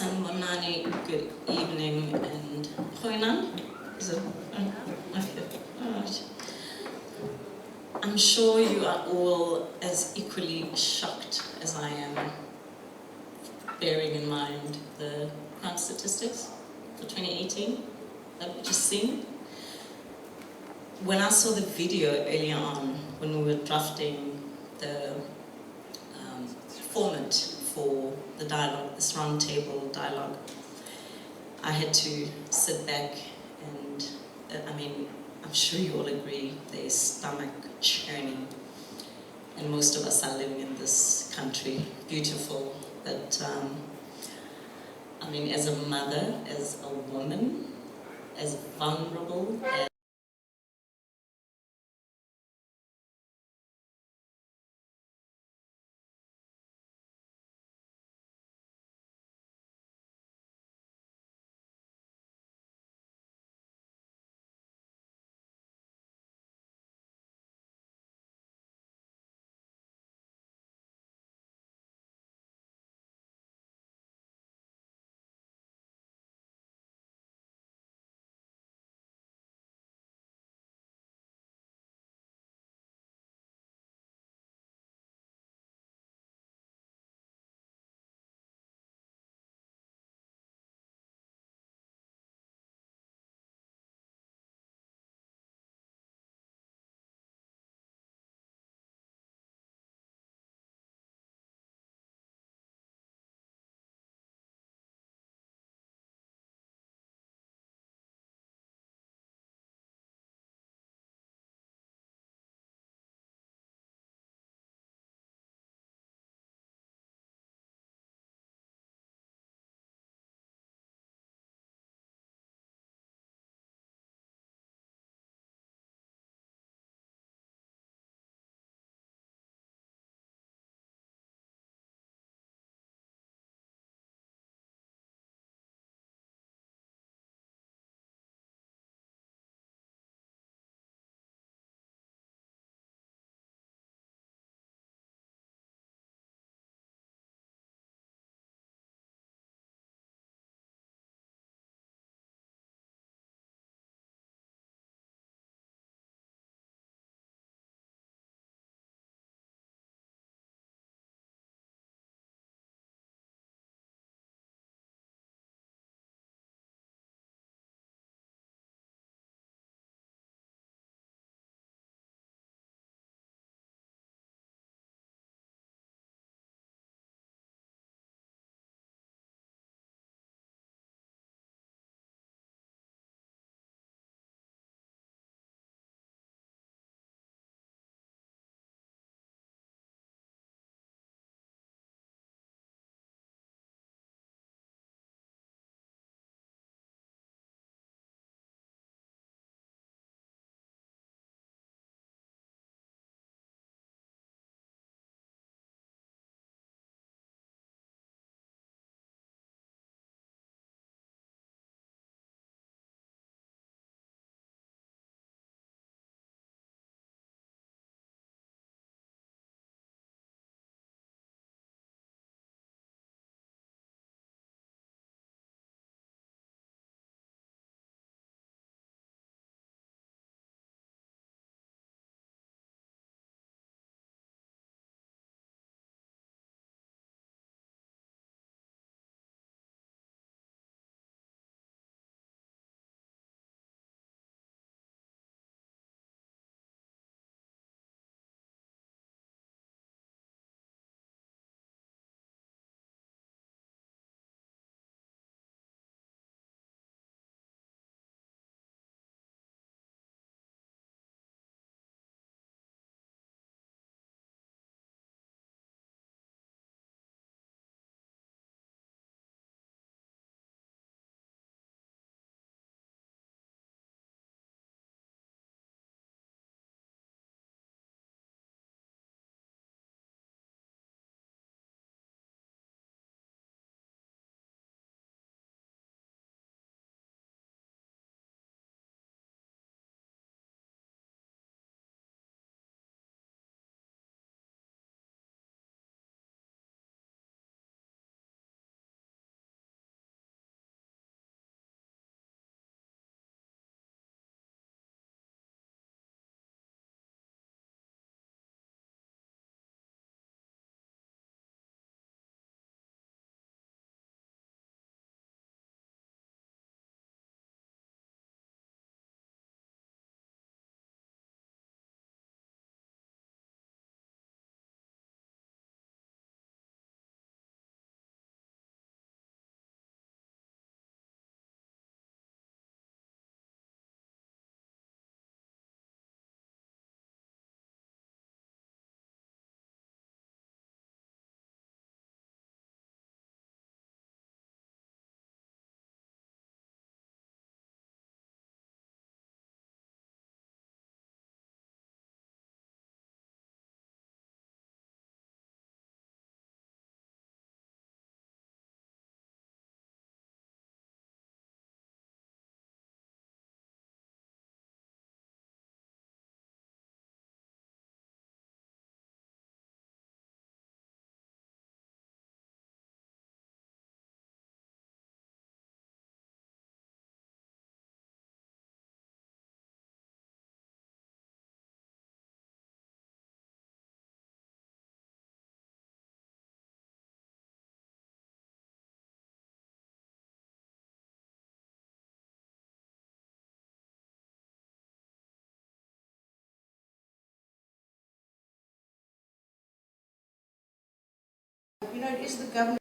Sanbonani, good evening, and Hoinan, is it? Okay, all right. I'm sure you are all as equally shocked as I am, bearing in mind the crime statistics for 2018 that we just seen. When I saw the video earlier on, when we were drafting the format for the dialogue, this roundtable dialogue, I had to sit back and, I'm sure you all agree, there's stomach churning. And most of us are living in this country, beautiful, but as a mother, as a woman, as vulnerable, Is the government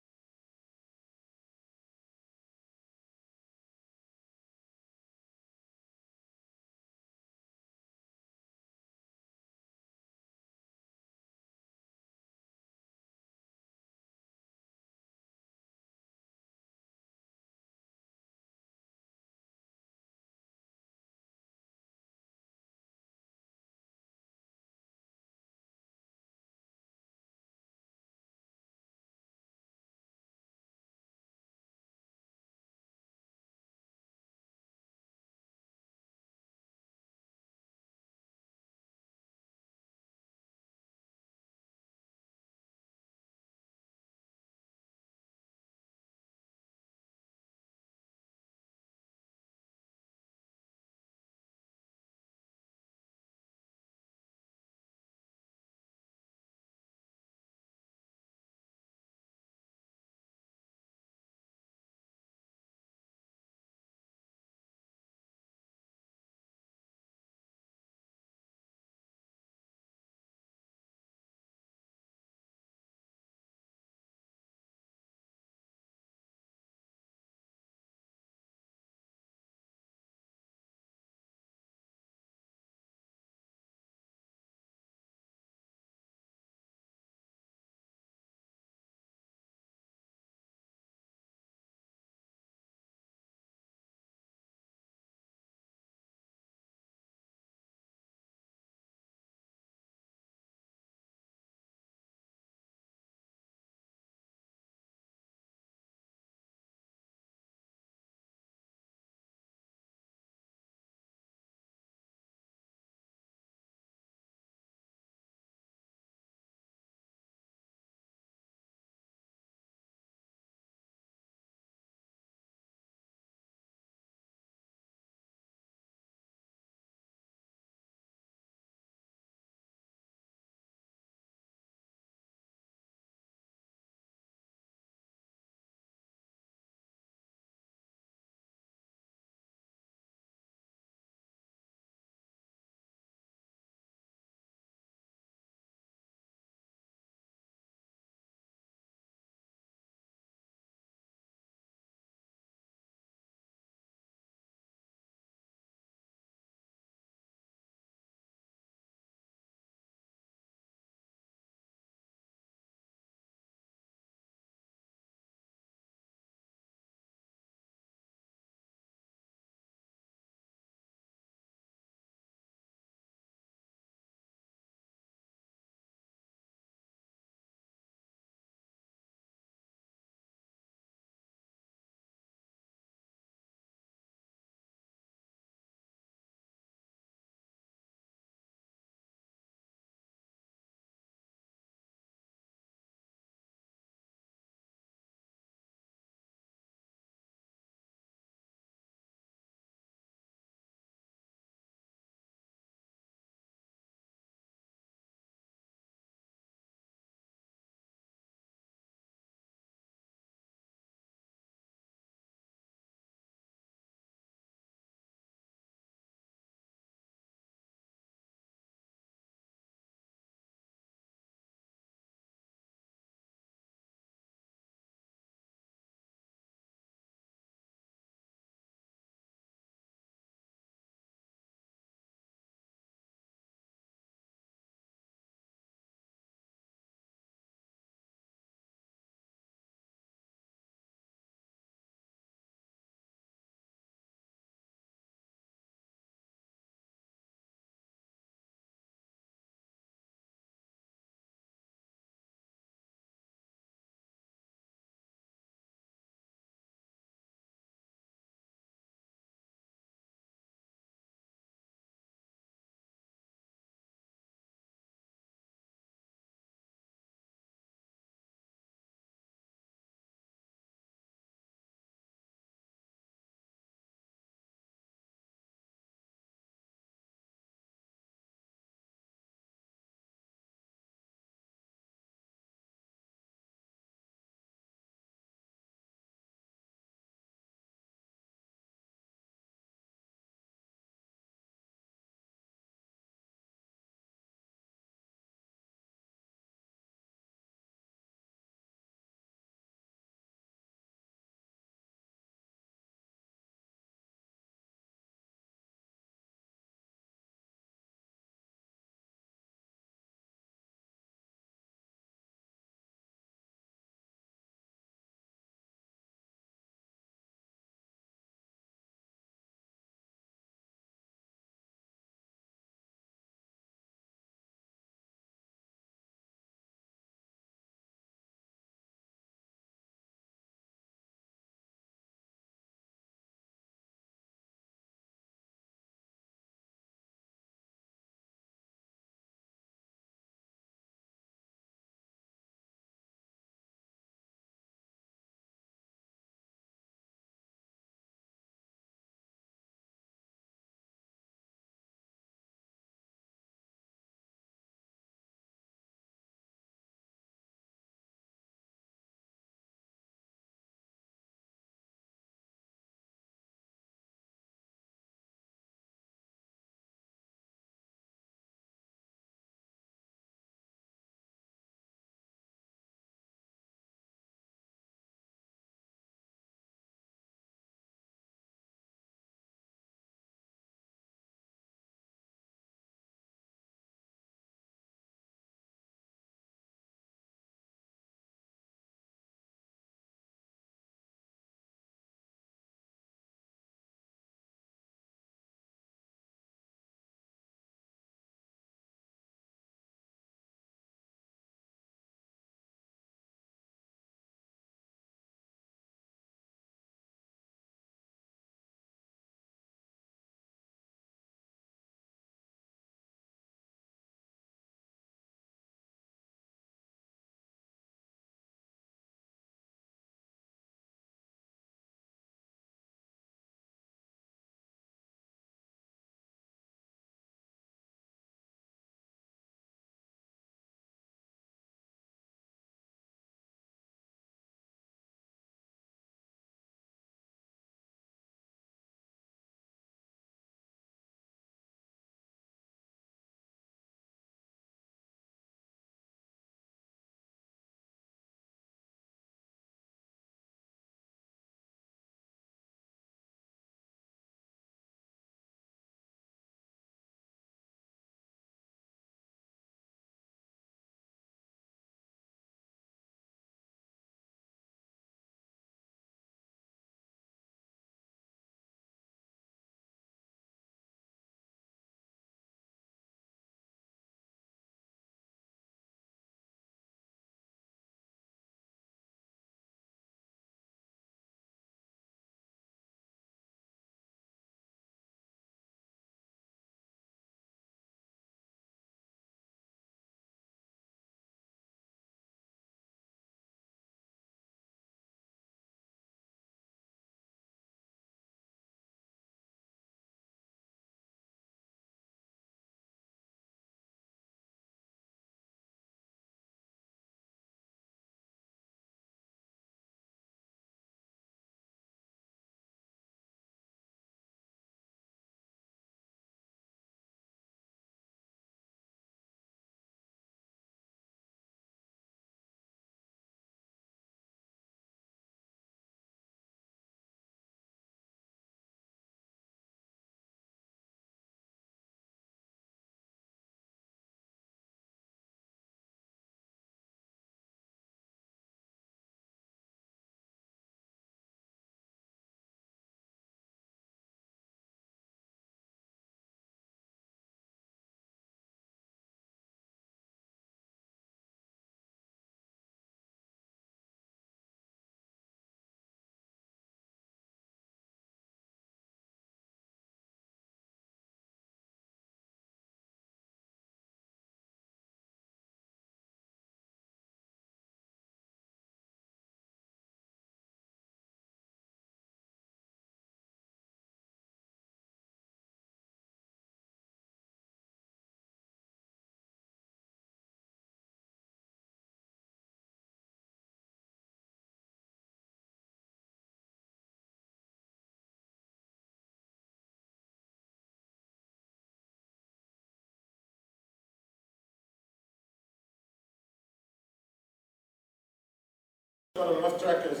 got a lot of trackers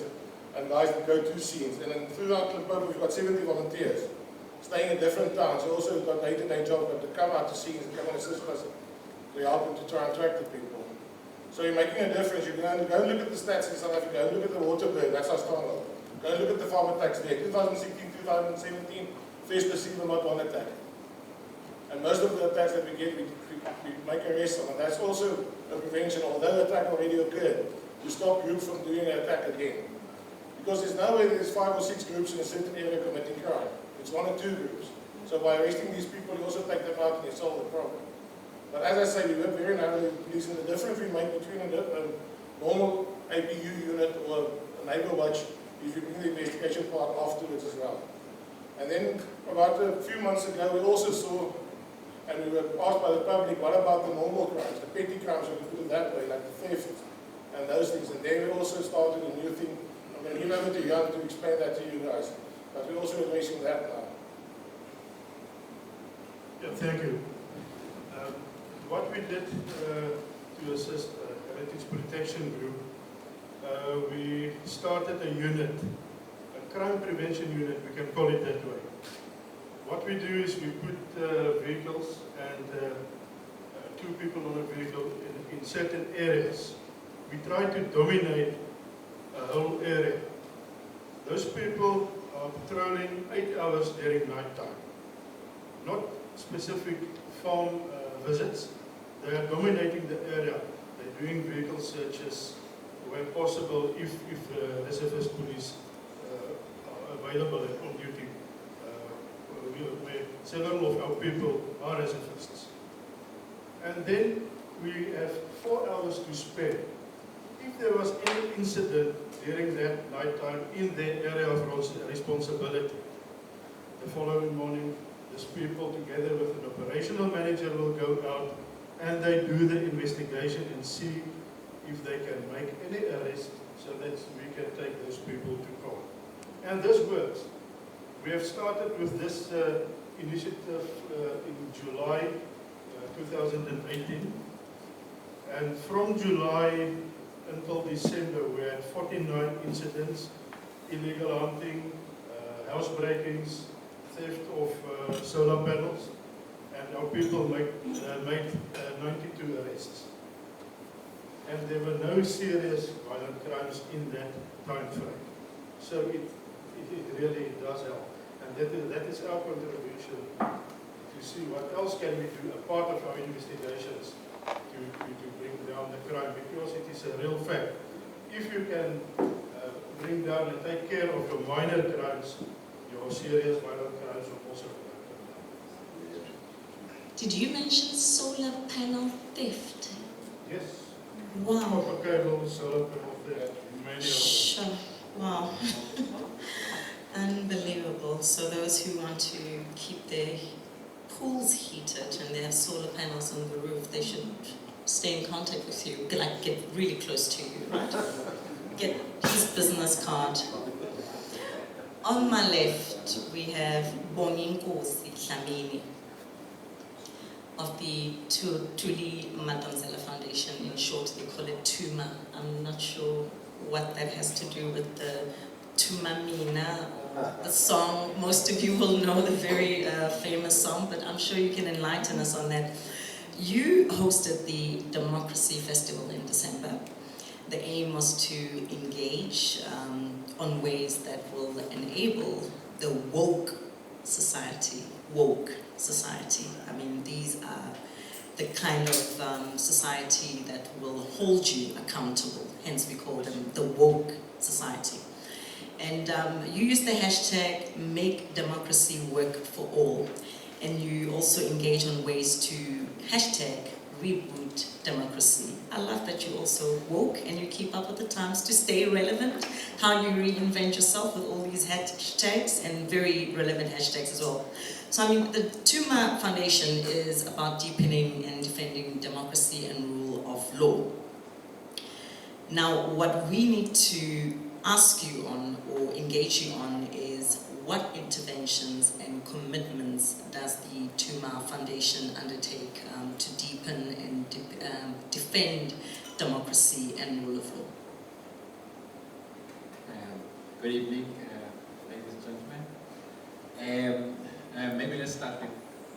and guys that go to scenes. And then throughout Limpopo, we've got 70 volunteers staying in different towns. We also got day-to-day jobs, but to come out to scenes and come and assist us, we help them to try and track the people. So you're making a difference. You can go and look at the stats in South Africa, go and look at the water bill, that's our standard. Go and look at the farmer tax there. 2016, 2017, first receiver not one attack. And most of the attacks that we get, we make arrests on. And that's also a prevention. Although the attack already occurred, to stop groups from doing an attack again. Because there's no way there's 5 or 6 groups in a certain area committing crime. It's 1 or 2 groups. So by arresting these people, you also take them out and you solve the problem. But as I say, we work very narrowly with police, and the difference we make between a normal APU unit or a neighbour watch is we bring the investigation part afterwards as well. And then about a few months ago, we also saw, and we were asked by the public, what about the normal crimes, the petty crimes, we can put it that way, like the theft and those things. And then we also started a new thing. I'm going to give over to Jan to explain that to you guys. But we're also addressing that now. Yeah, thank you. What we did to assist Heritage Protection Group, we started a unit, a crime prevention unit, we can call it that way. What we do is we put vehicles and 2 people on a vehicle in certain areas. We try to dominate a whole area. Those people are patrolling 8 hours during night time. Not specific farm visits. They are dominating the area. They're doing vehicle searches where possible if reservist police are available and on duty. Where several of our people are reservists. And then we have 4 hours to spare. If there was any incident during that night time in their area of responsibility, the following morning, these people together with an operational manager will go out and they do the investigation and see if they can make any arrest so that we can take those people to court. And this works. We have started with this initiative in July 2018, and from July until December we had 49 incidents, illegal hunting, housebreakings, theft of solar panels, and our people made 92 arrests. And there were no serious violent crimes in that time frame. So it really does help. And that is our contribution to see what else can we do, a part of our investigations to bring down the crime, because it is a real fact. If you can bring down and take care of your minor crimes, your serious violent crimes will also come down. Did you mention solar panel theft? Yes. Wow. Copper cable, solar panel theft, many of them. Sure. Wow. Unbelievable. So those who want to keep their pools heated and they have solar panels on the roof, they should stay in contact with you, like get really close to you, right? Get his business card. On my left, we have Bonginkosi Dlamini of the Tuli Madamzela Foundation. In short, they call it TUMA. I'm not sure what that has to do with the Tuma Mina, or the song. Most of you will know the very famous song, but I'm sure you can enlighten us on that. You hosted the Democracy Festival in December. The aim was to engage on ways that will enable the woke society. I mean, these are the kind of society that will hold you accountable. Hence we call them the woke society. And you use the hashtag Make Democracy Work for All. And you also engage on ways to hashtag Reboot Democracy. I love that you also woke and you keep up with the times to stay relevant, how you reinvent yourself with all these hashtags and very relevant hashtags as well. So I mean, the TUMA Foundation is about deepening and defending democracy and rule of law. Now, what we need to ask you on or engage you on is what interventions and commitments does the TUMA Foundation undertake to deepen and defend democracy and rule of law? Good evening, ladies and gentlemen. Maybe let's start with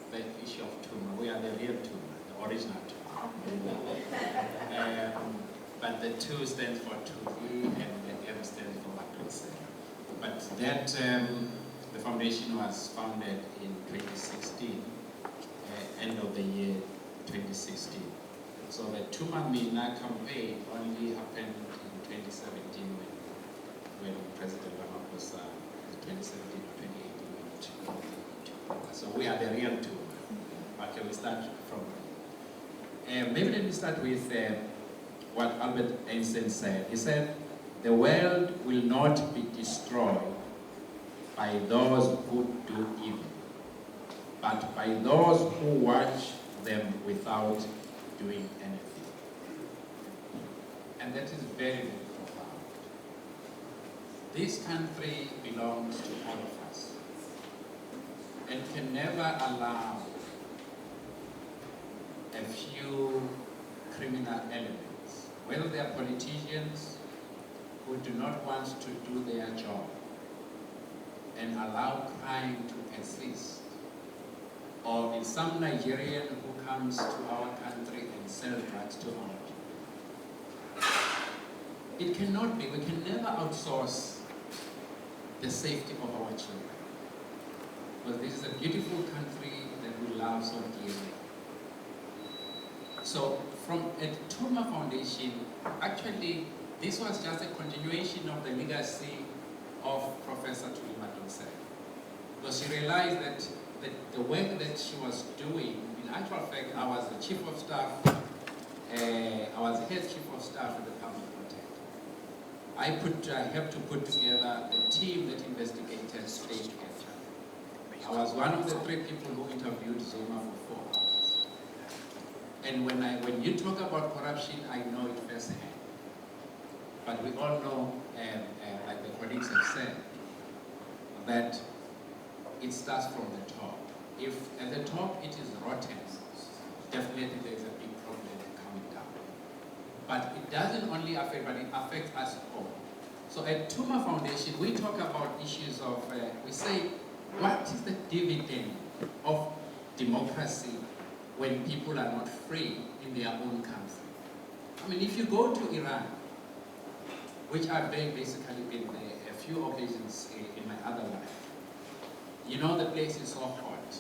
the issue of Tuma. We are the real Tuma, the original Tuma. But the 2 stands for Tuki and the M stands for Matrix. But that, the foundation was founded in 2016, end of the year 2016. So the Tuma Mina campaign only happened in 2017 when President Ramaphosa, 2017 or 2018, so we are the real Tuma. Okay, we start from maybe let me start with what Albert Einstein said. He said, the world will not be destroyed by those who do evil, but by those who watch them without doing anything. And that is very, very profound. This country belongs to all of us and can never allow a few criminal elements, whether they are politicians who do not want to do their job and allow crime to persist, or in some Nigerian who comes to our country and sells drugs to our people. It cannot be. We can never outsource the safety of our children. Because this is a beautiful country that we love so dearly. So from a Tuma Foundation, actually this was just a continuation of the legacy of Professor Tuli Madonsela. Because she realized that the work that she was doing, in actual fact, I was the chief of staff, I was the head chief of staff at the Public Protector. I helped to put together a team that investigated state capture. I was one of the 3 people who interviewed Zuma for 4 hours. And when you talk about corruption, I know it firsthand. But we all know, like the colleagues have said, that it starts from the top. If at the top it is rotten, definitely there is a big problem coming down. But it doesn't only affect, but it affects us all. So at Tuma Foundation, we talk about issues of, we say, what is the dividend of democracy when people are not free in their own country? I mean, if you go to Iran, which I've basically been there a few occasions in my other life, you know the place is so hot,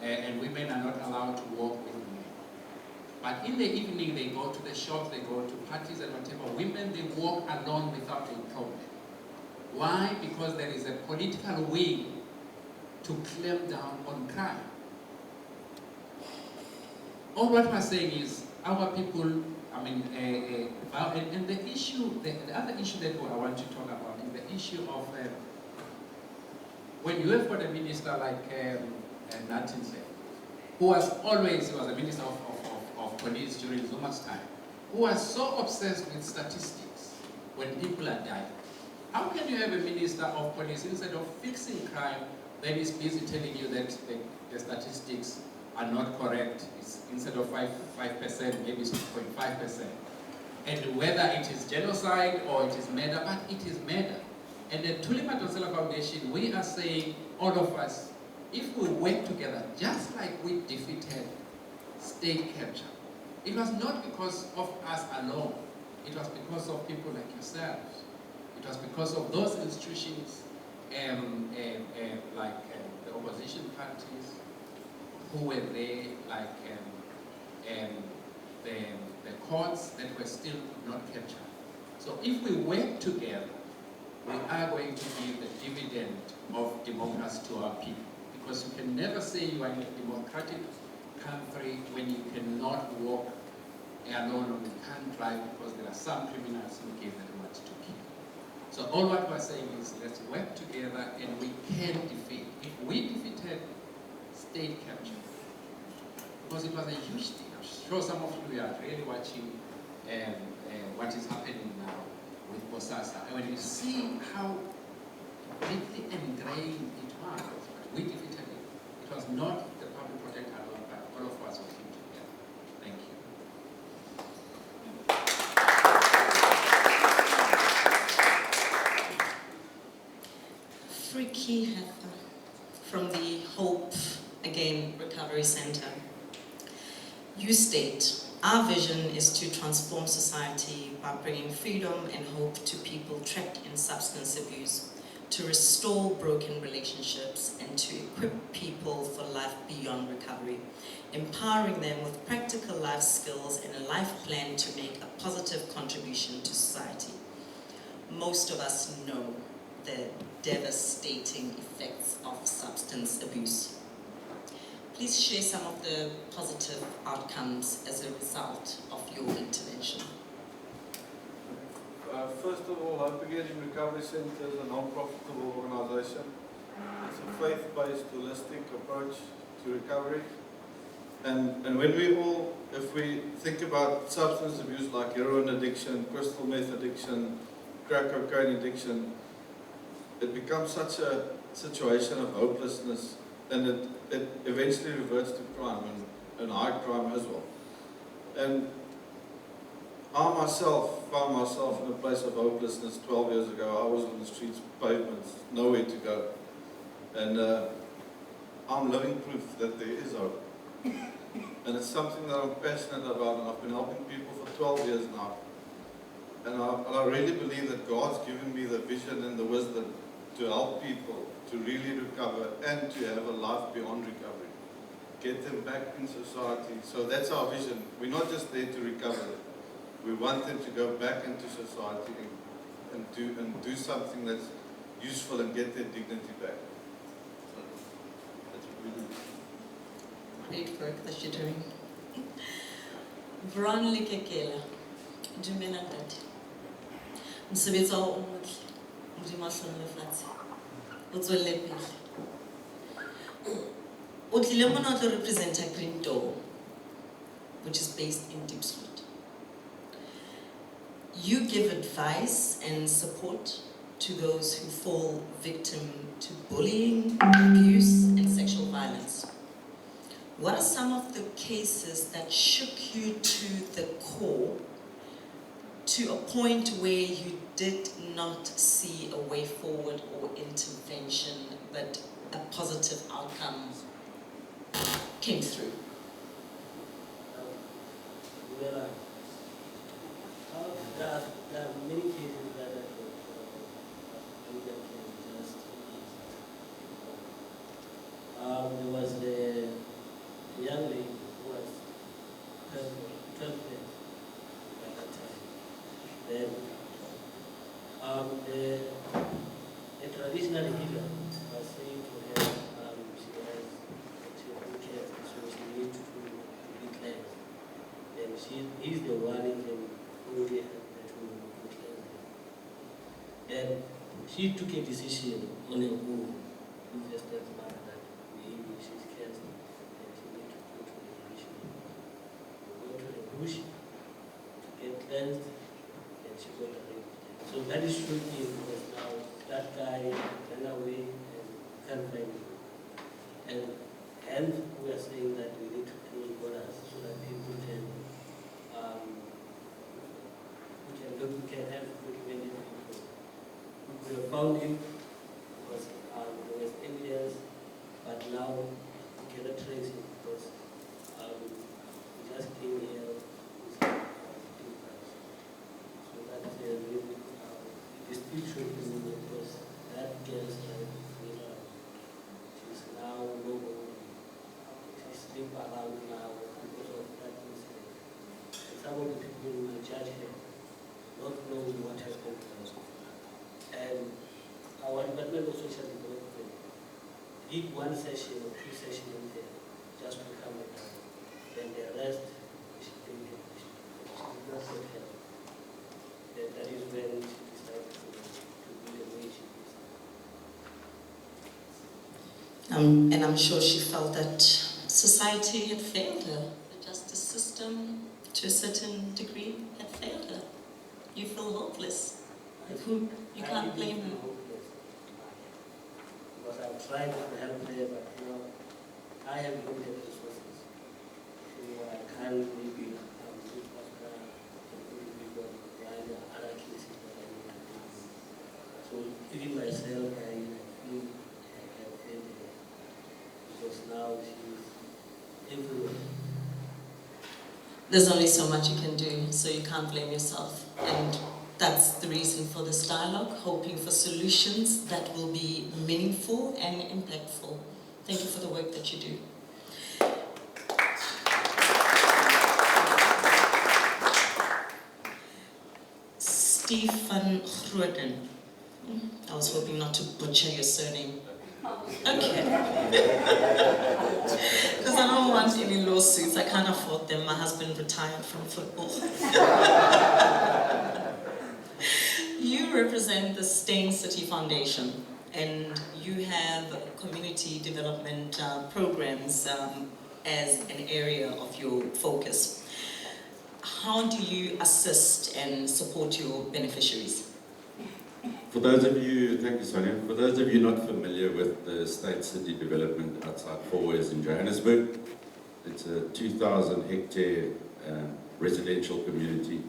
and women are not allowed to walk with men. But in the evening, they go to the shops, they go to parties and whatever. Women, they walk alone without a problem. Why? Because there is a political will to clamp down on crime. All what we're saying is, our people, I mean, and the issue, the other issue that I want to talk about is the issue of when you have got a minister like Natinse, who was always, he was a minister of police during Zuma's time, who was so obsessed with statistics when people are dying. How can you have a minister of police, instead of fixing crime, then he's busy telling you that the statistics are not correct? It's instead of 5%, maybe it's 6.5%. And whether it is genocide or it is murder, but it is murder. And the Tuli Madonsela Foundation, we are saying, all of us, if we work together, just like we defeated state capture, it was not because of us alone. It was because of people like yourselves. It was because of those institutions, like the opposition parties, who were there, like the courts that were still not captured. So if we work together, we are going to give the dividend of democracy to our people. Because you can never say you are in a democratic country when you cannot walk alone or you can't drive because there are some criminals who give that want to kill. So all what we're saying is let's work together and we can defeat. If we defeated state capture, because it was a huge thing. I'm sure some of you are really watching what is happening now with Bosasa. And when you see how deeply ingrained it was, we defeated it. It was not the public protector alone, but all of us working together. Thank you. Nikki Heather from the Hope Again Recovery Center. You state, our vision is to transform society by bringing freedom and hope to people trapped in substance abuse, to restore broken relationships, and to equip people for life beyond recovery, empowering them with practical life skills and a life plan to make a positive contribution to society. Most of us know the devastating effects of substance abuse. Please share some of the positive outcomes as a result of your intervention. First of all, Hope Again Recovery Center is a non-profitable organization. It's a faith-based, holistic approach to recovery. And when we all, if we think about substance abuse like heroin addiction, crystal meth addiction, crack cocaine addiction, it becomes such a situation of hopelessness, and it eventually reverts to crime, and high crime as well. And I myself found myself in a place of hopelessness 12 years ago. I was on the streets, pavements, nowhere to go. And I'm living proof that there is hope. And it's something that I'm passionate about, and I've been helping people for 12 years now. And I really believe that God's given me the vision and the wisdom to help people to really recover and to have a life beyond recovery. Get them back in society. So that's our vision. We're not just there to recover. We want them to go back into society and do something that's useful and get their dignity back. So that's what we do. Great work that you're doing. Veronica Kela, dumela ntate. Mosebetsi wa hao o motle, Modimo a hlonne lefatshe. O tswelle pele. O tlile mona o tlo representa Green Door, which is based in Diepsloot. You give advice and support to those who fall victim to bullying, abuse, and sexual violence. What are some of the cases that shook you to the core to a point where you did not see a way forward or intervention, but a positive outcome came through? Well, there are many cases that I can just there was the young lady who was 12 years at that time. Then the traditional healer was saying to her she has cancer, so she needs to be cleansed. Then he's the one in the only to cleanse her. Then she took a decision on her own, invested money that maybe she's cancer. Bush to get cleansed, and she got raped. So that is shocking because now that guy ran away and can't find him. And we are saying that we need to close borders so that people can have documented people. We have found him because there was evidence, but now we cannot trace him because he just came here. It is still shocking because that girl's life, she's now no more. She sleeps around now because of that incident. And some of the people in the church here not knowing what happened to us. And our Department of Social Development did one session or two sessions in there just to come and down. Then the rest, she did not get help. That is when she decided to be the way she is. And I'm sure she felt that society had failed her. The justice system, to a certain degree, had failed her. You feel hopeless. You can't blame her. Because I've tried to help her, but I have limited resources. So I can't maybe do after people behind the other cases that I need to do. So even myself, I feel because now she's everywhere. There's only so much you can do, so you can't blame yourself. And that's the reason for this dialogue, hoping for solutions that will be meaningful and impactful. Thank you for the work that you do. Stefan Groden. I was hoping not to butcher your surname. Okay. Because I don't want any lawsuits. I can't afford them. My husband retired from football. You represent the Stain City Foundation, and you have community development programs as an area of your focus. How do you assist and support your beneficiaries? For those of you, thank you Sonia, for those of you not familiar with the State City development outside Fourways in Johannesburg, it's a 2,000 hectare residential community,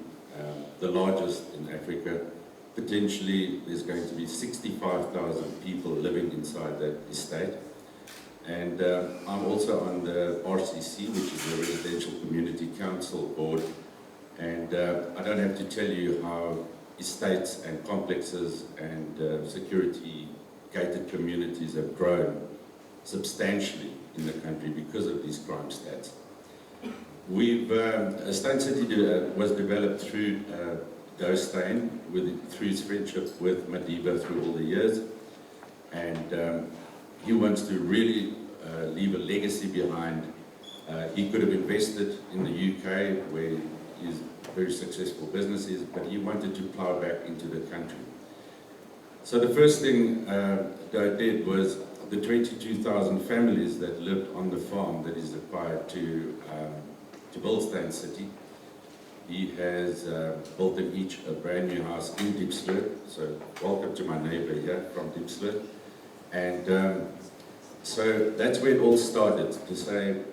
the largest in Africa. Potentially there's going to be 65,000 people living inside that estate. And I'm also on the RCC, which is the Residential Community Council Board. And I don't have to tell you how estates and complexes and security gated communities have grown substantially in the country because of these crime stats. Stain City was developed through Stain, through his friendship with Madiba through all the years, and he wants to really leave a legacy behind. He could have invested in the UK, where he's very successful businesses, but he wanted to plow back into the country. So the first thing Doe did was the 22,000 families that lived on the farm that is required to build Stain City. He has built them each a brand new house in Diepsloot. So welcome to my neighbor here from Diepsloot. And so that's where it all started, to say,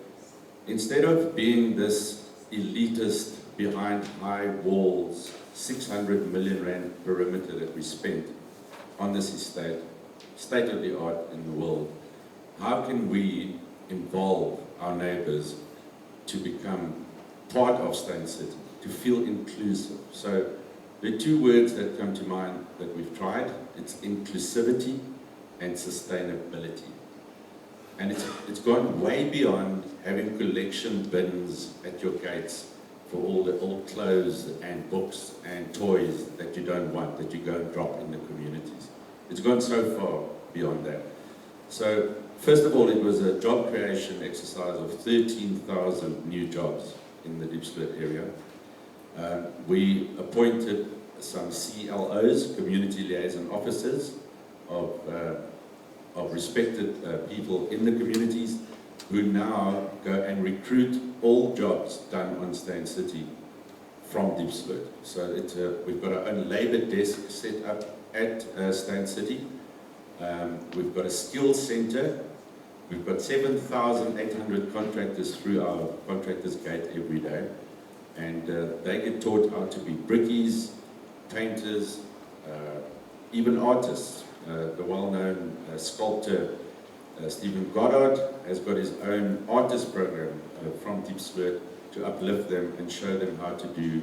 instead of being this elitist behind high walls, 600 million rand perimeter that we spent on this estate, state of the art in the world, how can we involve our neighbors to become part of Stain City, to feel inclusive? So there are two words that come to mind that we've tried. It's inclusivity and sustainability. And it's gone way beyond having collection bins at your gates for all the old clothes and books and toys that you don't want, that you go and drop in the communities. It's gone so far beyond that. So first of all, it was a job creation exercise of 13,000 new jobs in the Diepsloot area. We appointed some CLOs, community liaison officers, of respected people in the communities, who now go and recruit all jobs done on Stain City from Diepsloot. So we've got our own labour desk set up at Stain City. We've got a skills centre. We've got 7,800 contractors through our contractors gate every day. And they get taught how to be brickies, painters, even artists. The well-known sculptor Stephen Goddard has got his own artist program from Diepsloot to uplift them and show them how to do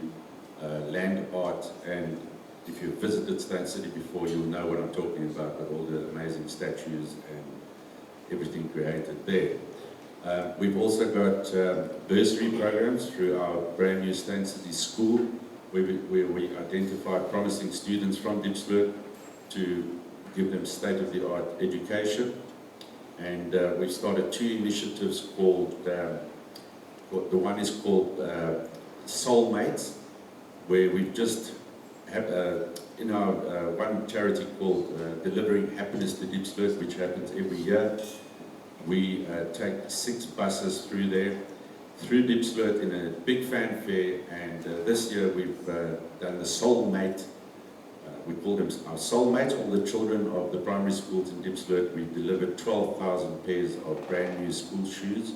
land art. And if you've visited Stain City before, you'll know what I'm talking about, with all the amazing statues and everything created there. We've also got bursary programs through our brand new Stain City school, where we identify promising students from Diepsloot to give them state-of-the-art education. And we've started two initiatives called, the one is called Soulmates, where we've just have in our one charity called Delivering Happiness to Diepsloot, which happens every year. We take 6 buses through there, through Diepsloot in a big fanfare, and this year we've done the Soulmate. We call them our soulmates, all the children of the primary schools in Diepsloot. We delivered 12,000 pairs of brand new school shoes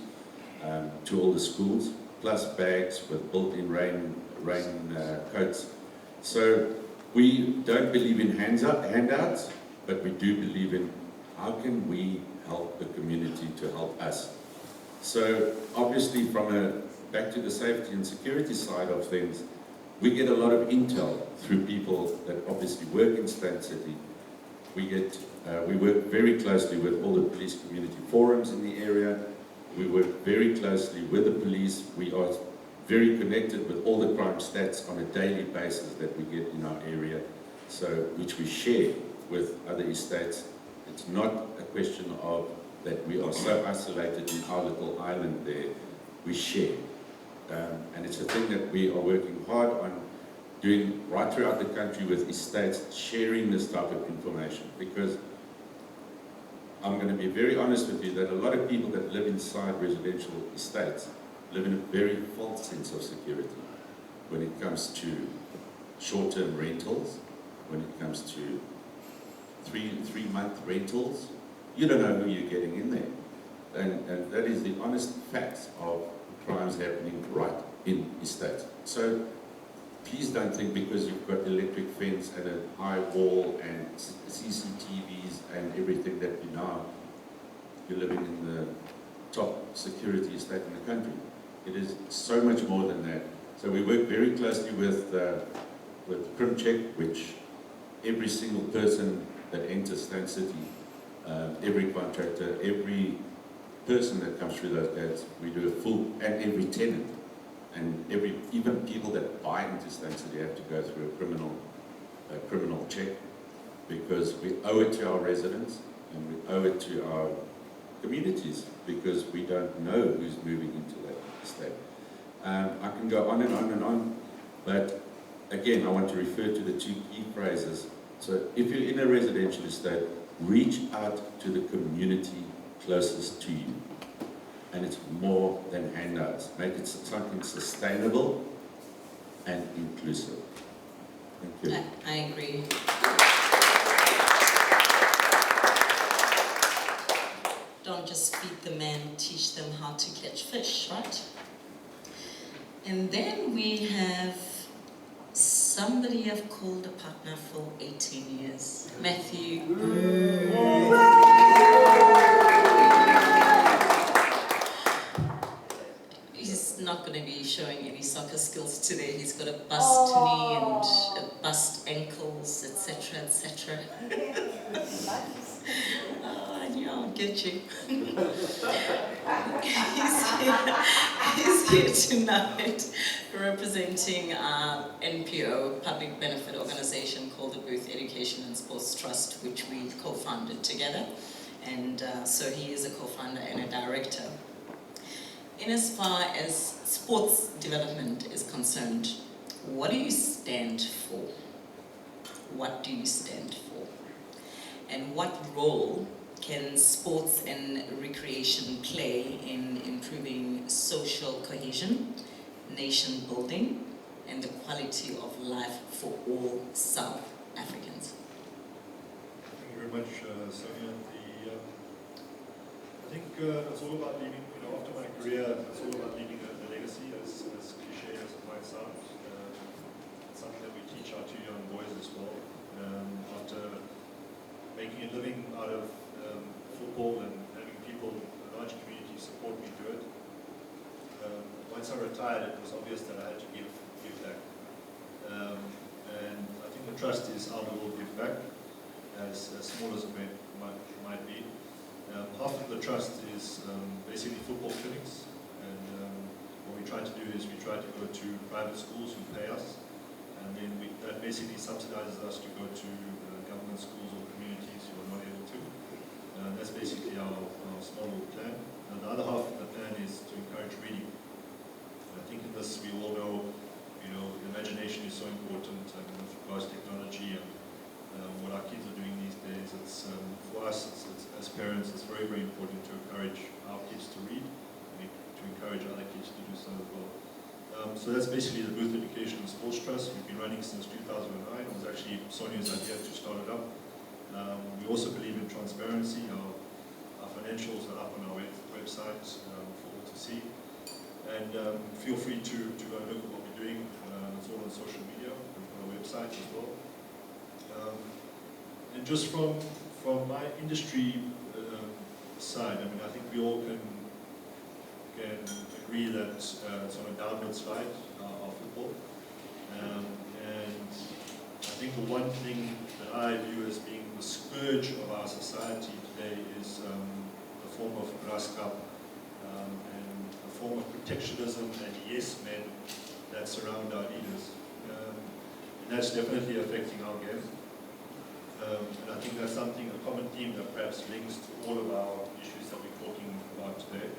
to all the schools, plus bags with built-in rain coats. So we don't believe in handouts, but we do believe in how can we help the community to help us? So obviously back to the safety and security side of things, we get a lot of intel through people that obviously work in Stan City. We work very closely with all the police community forums in the area. We work very closely with the police. We are very connected with all the crime stats on a daily basis that we get in our area, so which we share with other estates. It's not a question of that we are so isolated in our little island there. We share. And it's a thing that we are working hard on doing right throughout the country with estates, sharing this type of information, because I'm going to be very honest with you that a lot of people that live inside residential estates live in a very false sense of security when it comes to short-term rentals, when it comes to three-month rentals. You don't know who you're getting in there. And that is the honest facts of crimes happening right in estates. So please don't think because you've got electric fence and a high wall and CCTVs and everything that you're living in the top security estate in the country. It is so much more than that. So we work very closely with CrimCheck, which every single person that enters Stan City, every contractor, every person that comes through those gates, we do a full, and every tenant, and even people that buy into Stan City have to go through a criminal check, because we owe it to our residents and we owe it to our communities, because we don't know who's moving into that estate. I can go on and on and on, but again, I want to refer to the two key phrases. So if you're in a residential estate, reach out to the community closest to you. And it's more than handouts. Make it something sustainable and inclusive. Thank you. I agree. Don't just feed the men, teach them how to catch fish, right? And then we have somebody I've called a partner for 18 years. Matthew. He's not going to be showing any soccer skills today. He's got a bust knee and a bust ankles, etc., etc. Oh, I knew I would get you. He's here tonight representing our NPO, public benefit organization called the Booth Education and Sports Trust, which we co-founded together. And so he is a co-founder and a director. In as far as sports development is concerned, what do you stand for? What do you stand for? And what role can sports and recreation play in improving social cohesion, nation building, and the quality of life for all South Africans? Thank you very much, Sonia. I think it's all about leaving, after my career, it's all about leaving a legacy, as cliche as it might sound. It's something that we teach our two young boys as well. After making a living out of football and having people, a large community, support me through it. Once I retired, it was obvious that I had to give back. And I think the trust is how to give back, as small as it might be. Half of the trust is basically football clinics, and what we try to do is we try to go to private schools who pay us, and then that basically subsidizes us to go to government schools or communities who are not able to. That's basically our small little plan. And the other half of the plan is to encourage reading. I think in this we all know, imagination is so important, and with regards to technology and what our kids are doing these days, it's for us, as parents, it's very, very important to encourage our kids to read, and to encourage other kids to do so as well. So that's basically the Booth Education and Sports Trust. We've been running since 2009. It was actually Sonia's idea to start it up. We also believe in transparency. Our financials are up on our website for all to see. And feel free to go and look at what we're doing. It's all on social media, on our website as well. And just from from my industry side, I mean, I think we all can agree that it's on a downward slide, our football. And I think the one thing that I view as being the scourge of our society today is the form of graskap and the form of protectionism and yes men that surround our leaders. And that's definitely affecting our game. And I think that's something, a common theme that perhaps links to all of our issues that we're talking about today.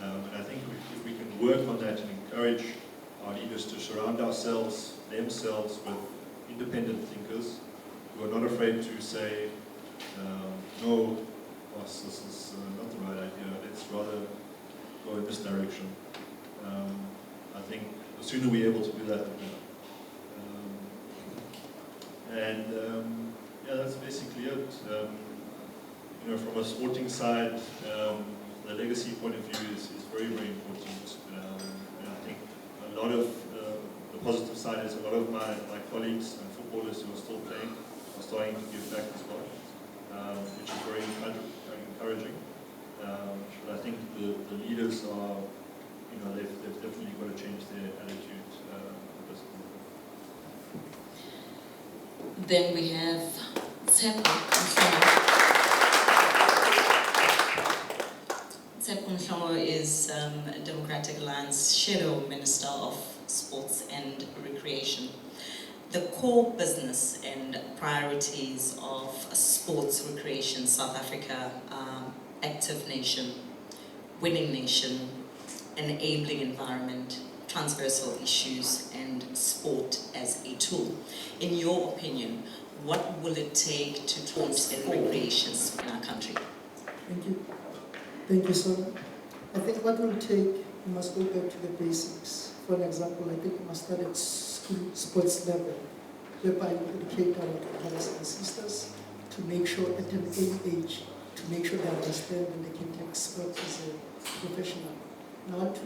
And I think if we can work on that and encourage our leaders to surround themselves with independent thinkers who are not afraid to say, no, boss, this is not the right idea, let's rather go in this direction. I think the sooner we're able to do that, the better. Yeah, that's basically it. You know, from a sporting side, the legacy point of view is very, very important. And I think a lot of the positive side is a lot of my colleagues and footballers who are still playing are starting to give back as well, which is very encouraging. But I think the leaders are, you know, they've definitely got to change their attitude at this point. Then we have Tshepo Mhlomo is Democratic Alliance Shadow Minister of Sports and Recreation. The core business and priorities of sports recreation South Africa are active nation, winning nation, enabling environment, transversal issues, and sport as a tool. In your opinion, what will it take to transform recreation in our country? Thank you. Thank you, sir. I think what will take, we must go back to the basics. For an example, I think we must start at school sports level, whereby we educate our brothers and sisters to make sure at an early age, to make sure they understand and they can take sport as a professional. Now to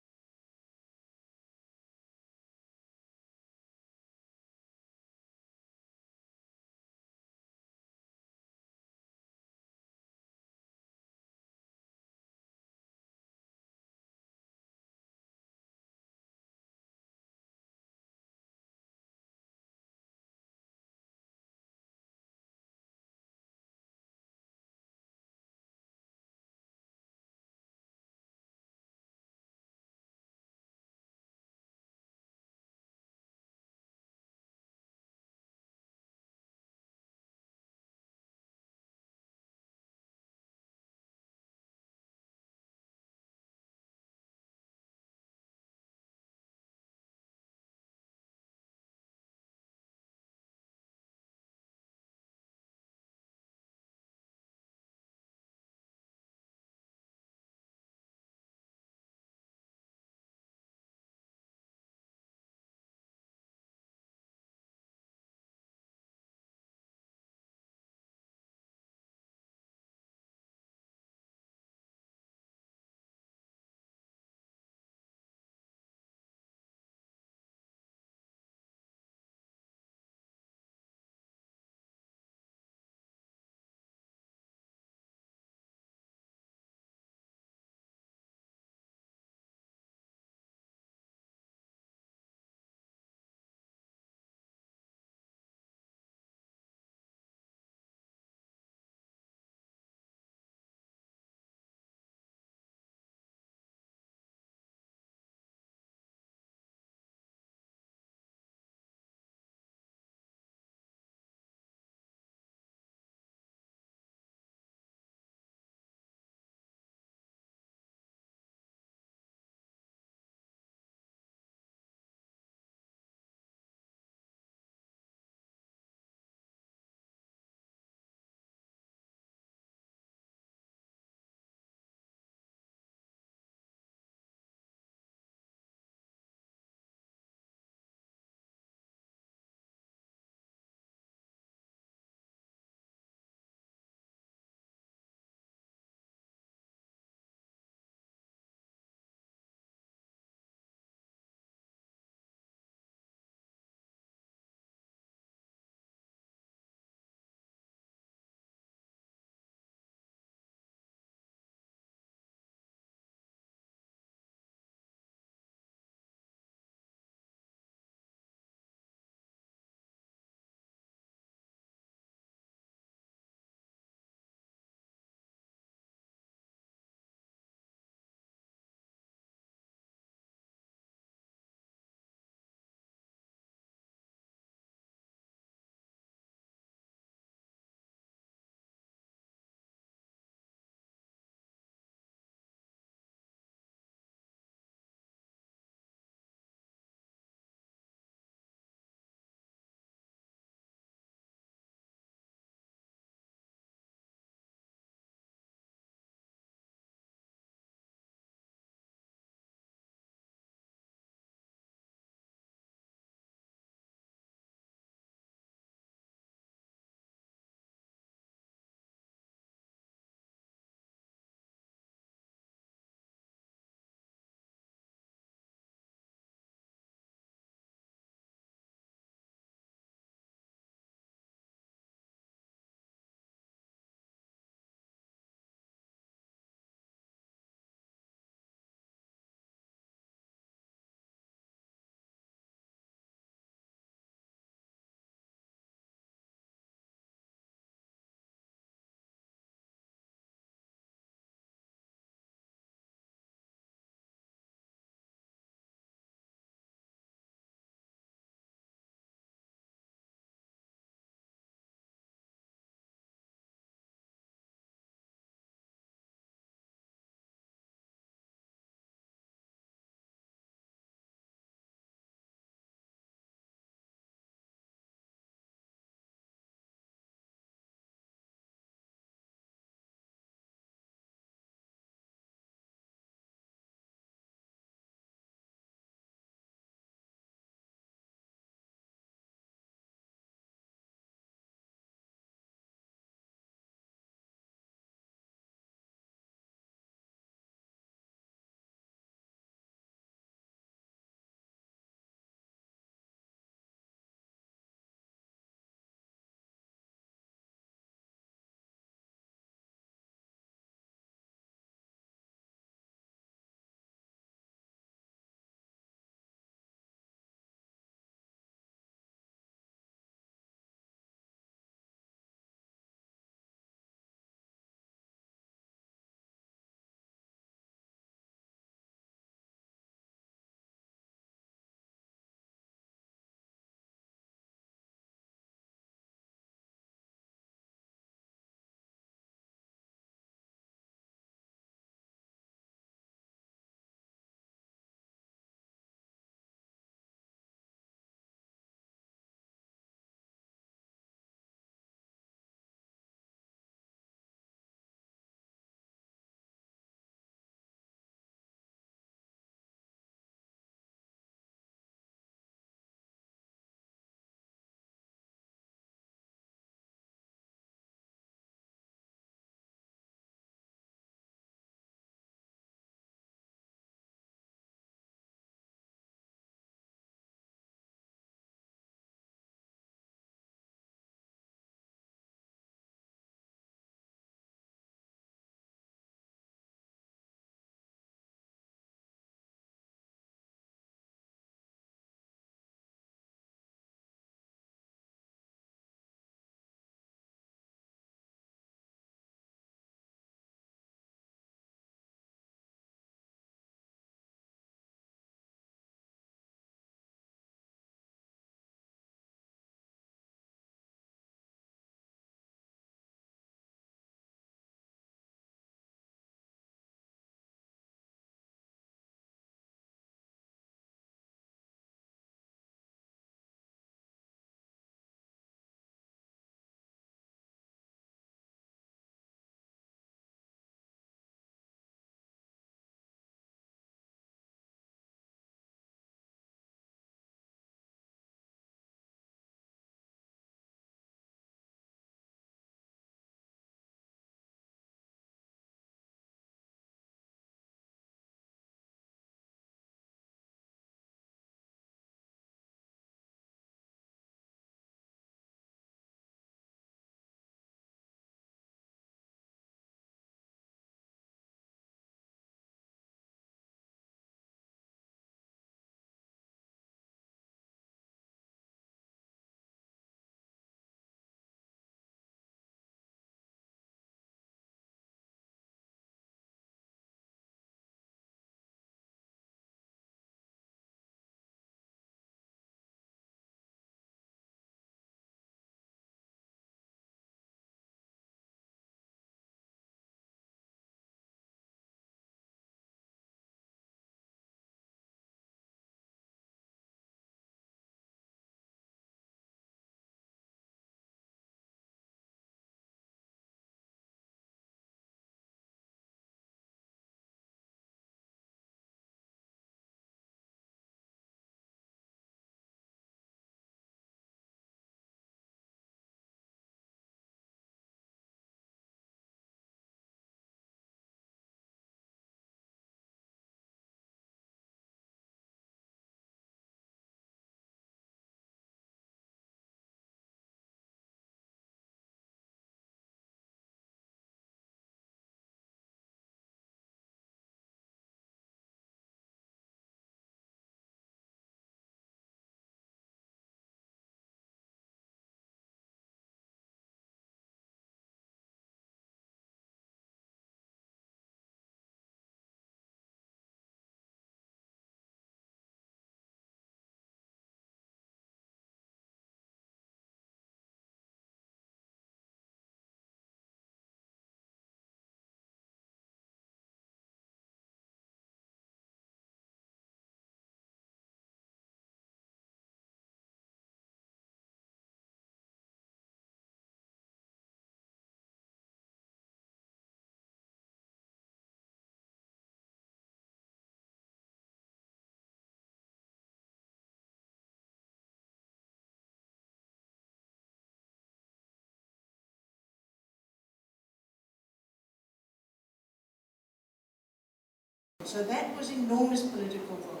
So that was enormous political will.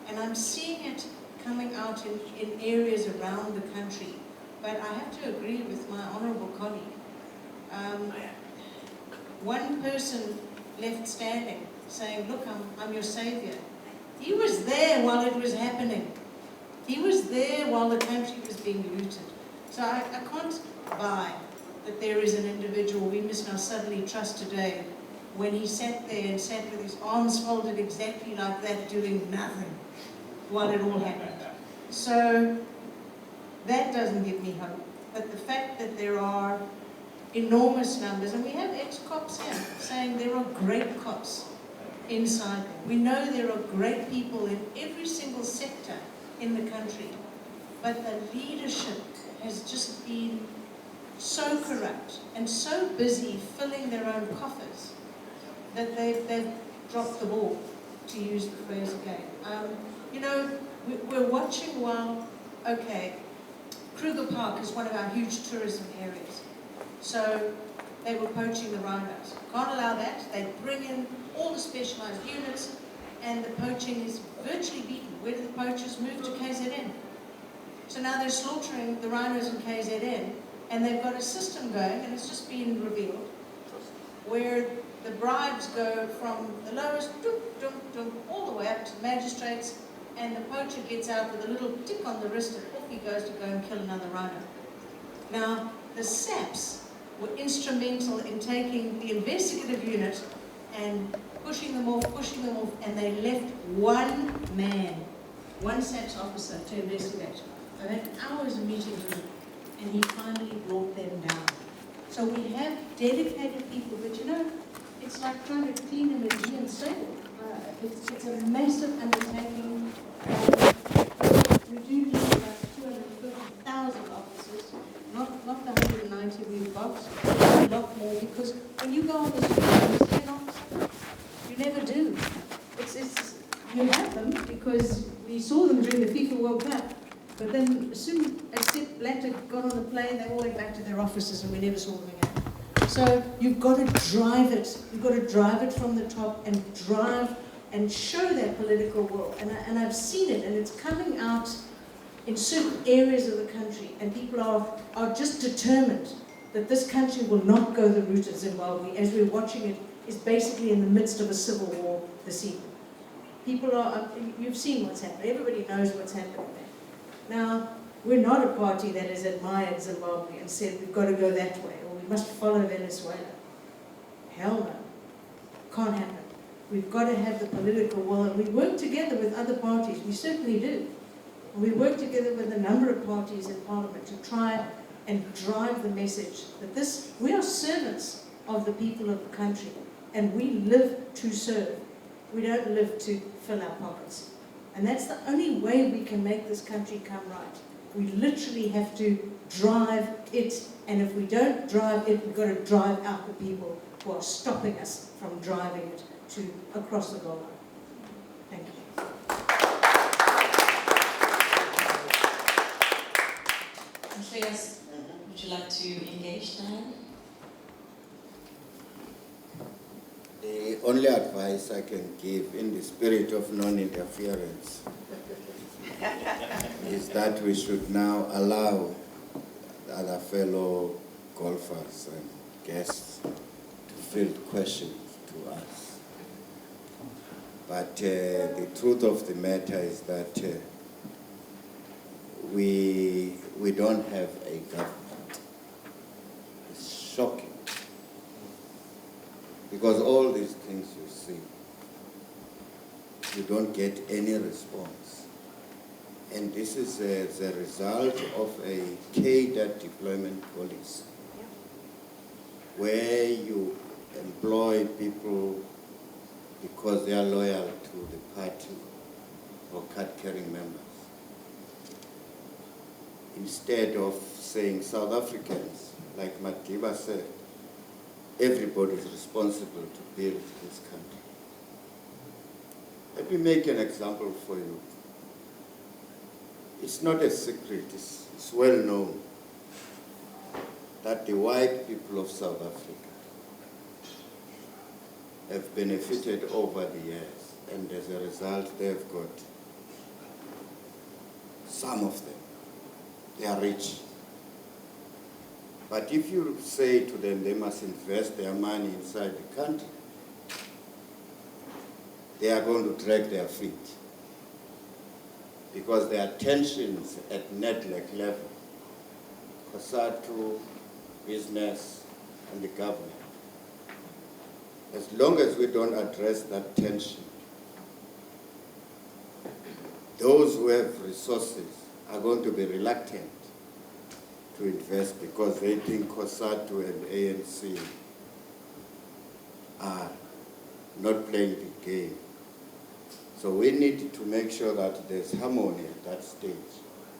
And I'm seeing it coming out in areas around the country. But I have to agree with my honourable colleague. One person left standing saying, look, I'm your saviour. He was there while it was happening. He was there while the country was being looted. So I can't buy that there is an individual we must now suddenly trust today when he sat there and sat with his arms folded exactly like that, doing nothing while it all happened. So that doesn't give me hope. But the fact that there are enormous numbers, and we have ex-cops here saying there are great cops inside them. We know there are great people in every single sector in the country, but the leadership has just been so corrupt and so busy filling their own coffers that they've dropped the ball, to use the phrase again. You know, we're watching while, okay, Kruger Park is one of our huge tourism areas. So they were poaching the rhinos. Can't allow that. They bring in all the specialised units and the poaching is virtually beaten. Where do the poachers move? To KZN. So now they're slaughtering the rhinos in KZN and they've got a system going, and it's just been revealed, where the bribes go from the lowest all the way up to magistrates, and the poacher gets out with a little tick on the wrist and off he goes to go and kill another rhino. Now, the SAPs were instrumental in taking the investigative unit and pushing them off, and they left one man, one SAPS officer to investigate. I had hours of meeting with him, and he finally brought them down. So we have dedicated people, but you know, it's like trying to clean an Aegean stable. It's a massive undertaking. We do need about 250,000 officers, not the 190 we've got, a lot more, because when you go on the street and you see an officer, you never do. You have them because we saw them during the FIFA World Cup, but then as soon as Sepp Blatter got on the plane, they all went back to their offices and we never saw them again. So you've got to drive it. You've got to drive it from the top and drive and show that political will. And I've seen it, and it's coming out in certain areas of the country, and people are just determined that this country will not go the route of Zimbabwe, as we're watching it is basically in the midst of a civil war this evening. People are, you've seen what's happening, everybody knows what's happening there. Now, we're not a party that has admired Zimbabwe and said we've got to go that way, or we must follow Venezuela. Hell no, can't happen. We've got to have the political will, and we work together with other parties, we certainly do. And we work together with a number of parties in Parliament to try and drive the message that we are servants of the people of the country, and we live to serve. We don't live to fill our pockets. And that's the only way we can make this country come right. We literally have to drive it, and if we don't drive it, we've got to drive out the people who are stopping us from driving it to across the goal line. Thank you. Andreas, would you like to engage, Diane? The only advice I can give in the spirit of non-interference is that we should now allow the other fellow golfers and guests to field questions to us. But the truth of the matter is that we don't have a government. It's shocking. Because all these things you see, you don't get any response. And this is the result of a cadre deployment policy, where you employ people because they are loyal to the party or card-carrying members, instead of saying South Africans, like Madiba said, everybody is responsible to build this country. Let me make an example for you. It's not a secret, it's well known that the white people of South Africa have benefited over the years and as a result, they've got some of them. They are rich. But if you say to them they must invest their money inside the country, they are going to drag their feet, because there are tensions at network level, COSATU, business, and the government. As long as we don't address that tension, those who have resources are going to be reluctant to invest because they think COSATU and ANC are not playing the game. So we need to make sure that there's harmony at that stage,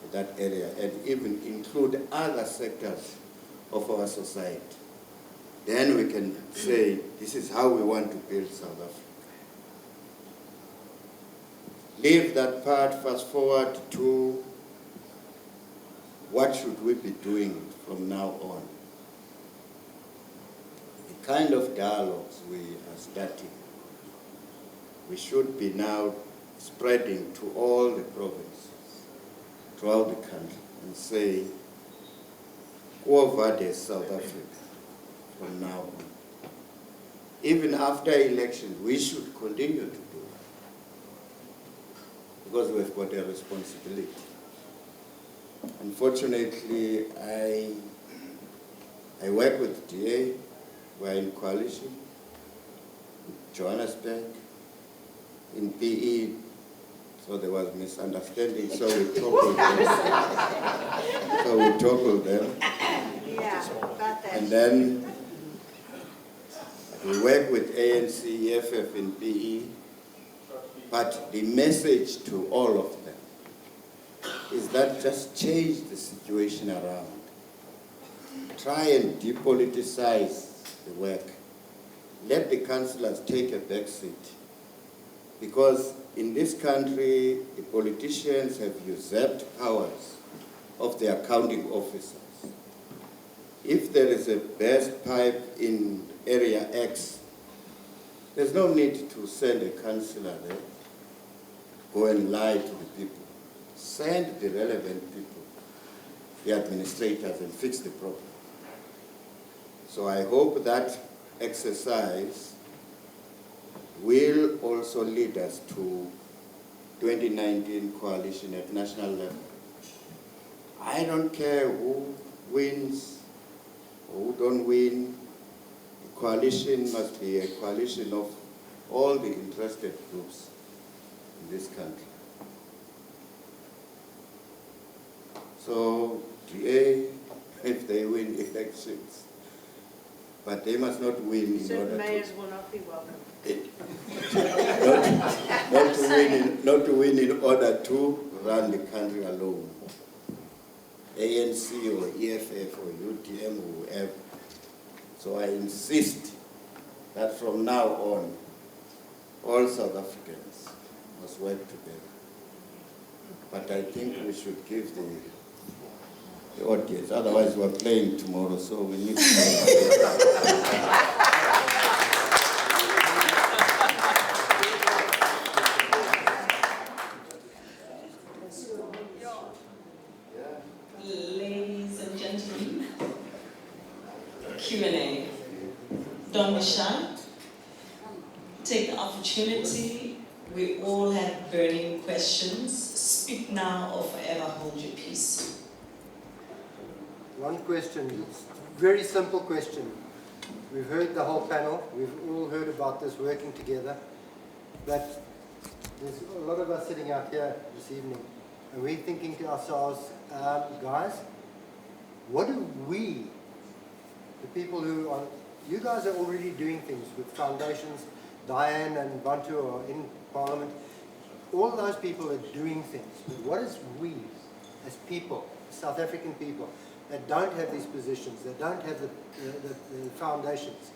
at that area, and even include other sectors of our society. Then we can say, this is how we want to build South Africa. Leave that part, fast forward to what should we be doing from now on. The kind of dialogues we are starting, we should be now spreading to all the provinces throughout the country and say, over the South Africa from now on. Even after election, we should continue to do it, because we've got a responsibility. Unfortunately, I work with DA, we're in coalition, in Johannesburg, in PE, so there was misunderstanding, so we toppled them. Yeah, got that. And then we work with ANC, EFF in PE, but the message to all of them is that just change the situation around. Try and depoliticize the work. Let the councillors take a back seat. Because in this country, the politicians have usurped powers of the accounting officers. If there is a burst pipe in area X, there's no need to send a councillor there, go and lie to the people. Send the relevant people, the administrators, and fix the problem. So I hope that exercise will also lead us to 2019 coalition at national level. I don't care who wins or who don't win. The coalition must be a coalition of all the interested groups in this country. So, DA, if they win elections, but they must not win in Certain order mayors will not be welcome. not to win in order to run the country alone. ANC or EFF or UTM or whoever. So I insist that from now on, all South Africans must work together. But I think we should give the audience, otherwise we're playing tomorrow, so we need to Ladies and gentlemen, Q&A. Don't be shy. Take the opportunity. We all have burning questions. Speak now or forever hold your peace. One question, very simple question. We've heard the whole panel, we've all heard about this working together, but there's a lot of us sitting out here this evening, and we're thinking to ourselves, guys, what do we, the people who are, you guys are already doing things with foundations, Diane and Bantu are in Parliament, all those people are doing things, but what is we, as people, South African people, that don't have these positions, that don't have the foundations,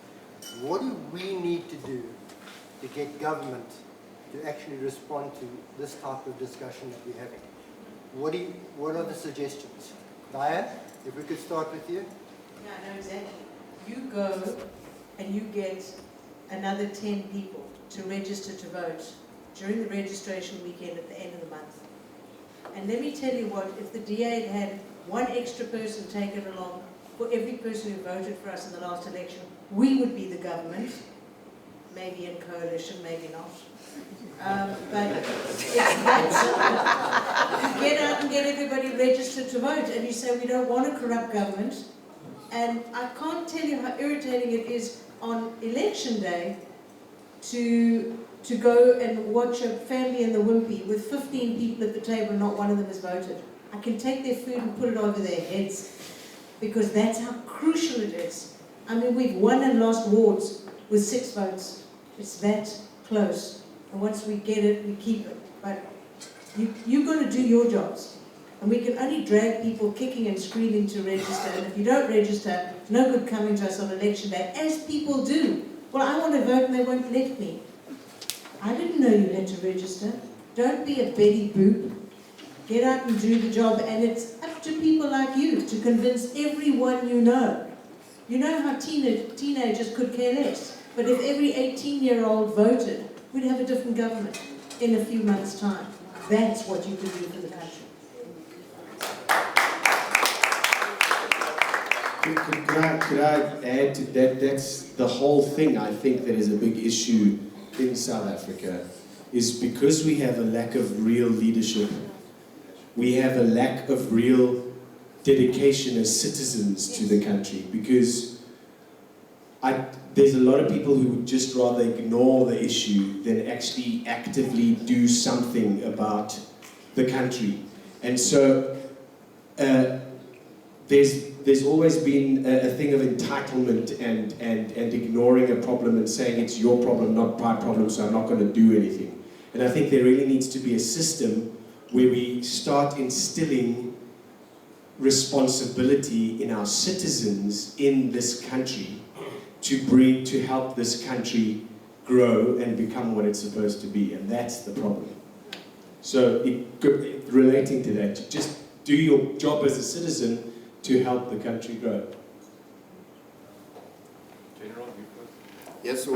what do we need to do to get government to actually respond to this type of discussion that we're having? What are the suggestions? Diane, if we could start with you. Yeah, no, exactly. You go and you get another 10 people to register to vote during the registration weekend at the end of the month. And let me tell you what, if the DA had one extra person taken along for every person who voted for us in the last election, we would be the government, maybe in coalition, maybe not. But it's that you get out and get everybody registered to vote, and you say we don't want a corrupt government. And I can't tell you how irritating it is on election day to go and watch a family in the Wimpy with 15 people at the table and not one of them has voted. I can take their food and put it over their heads, because that's how crucial it is. I mean, we've won and lost wards with 6 votes. It's that close. And once we get it, we keep it. But you've got to do your jobs. And we can only drag people kicking and screaming to register. And if you don't register, it's no good coming to us on election day, as people do. Well, I want to vote and they won't let me. I didn't know you had to register. Don't be a Betty Boop. Get out and do the job. And it's up to people like you to convince everyone you know. You know how teenagers could care less. But if every 18-year-old voted, we'd have a different government in a few months' time. That's what you could do for the country. Could I add to that? That's the whole thing, I think, that is a big issue in South Africa, is because we have a lack of real leadership. We have a lack of real dedication as citizens to the country, because there's a lot of people who would just rather ignore the issue than actually actively do something about the country. And so there's always been a thing of entitlement and ignoring a problem and saying it's your problem, not my problem, so I'm not going to do anything. And I think there really needs to be a system where we start instilling responsibility in our citizens in this country to help this country grow and become what it's supposed to be, and that's the problem. So relating to that, just do your job as a citizen to help the country grow. General, yes,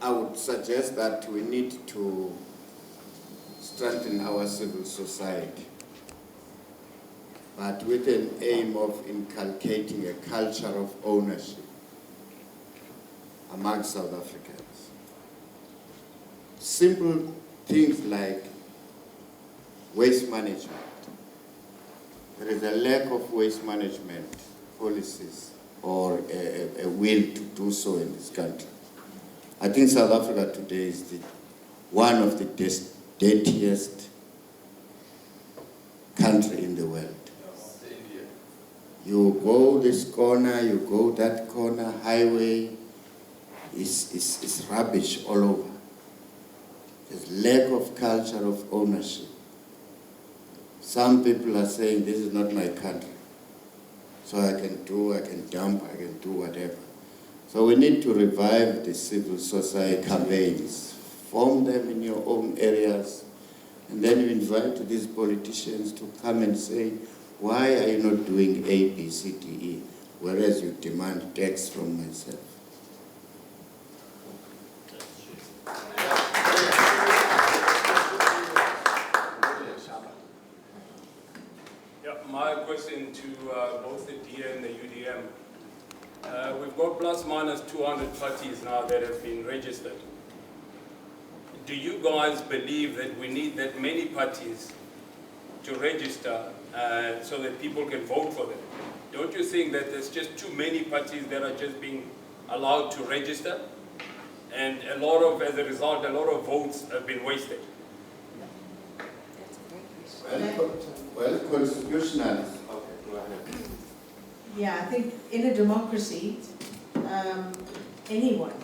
I would suggest that we need to strengthen our civil society, but with an aim of inculcating a culture of ownership among South Africans. Simple things like waste management. There is a lack of waste management policies or a will to do so in this country. I think South Africa today is one of the dirtiest country in the world. You go this corner, you go that corner, highway, is rubbish all over. There's lack of culture of ownership. Some people are saying, this is not my country. So I can dump, I can do whatever. So we need to revive the civil society campaigns, form them in your own areas, and then you invite these politicians to come and say, why are you not doing A, B, C, D, E, whereas you demand tax from myself? Yeah, my question to both the DA and the UDM. We've got plus minus 200 parties now that have been registered. Do you guys believe that we need that many parties to register so that people can vote for them? Don't you think that there's just too many parties that are just being allowed to register? And as a result, a lot of votes have been wasted. Well, constitutionally. Okay, go ahead. Yeah, I think in a democracy, anyone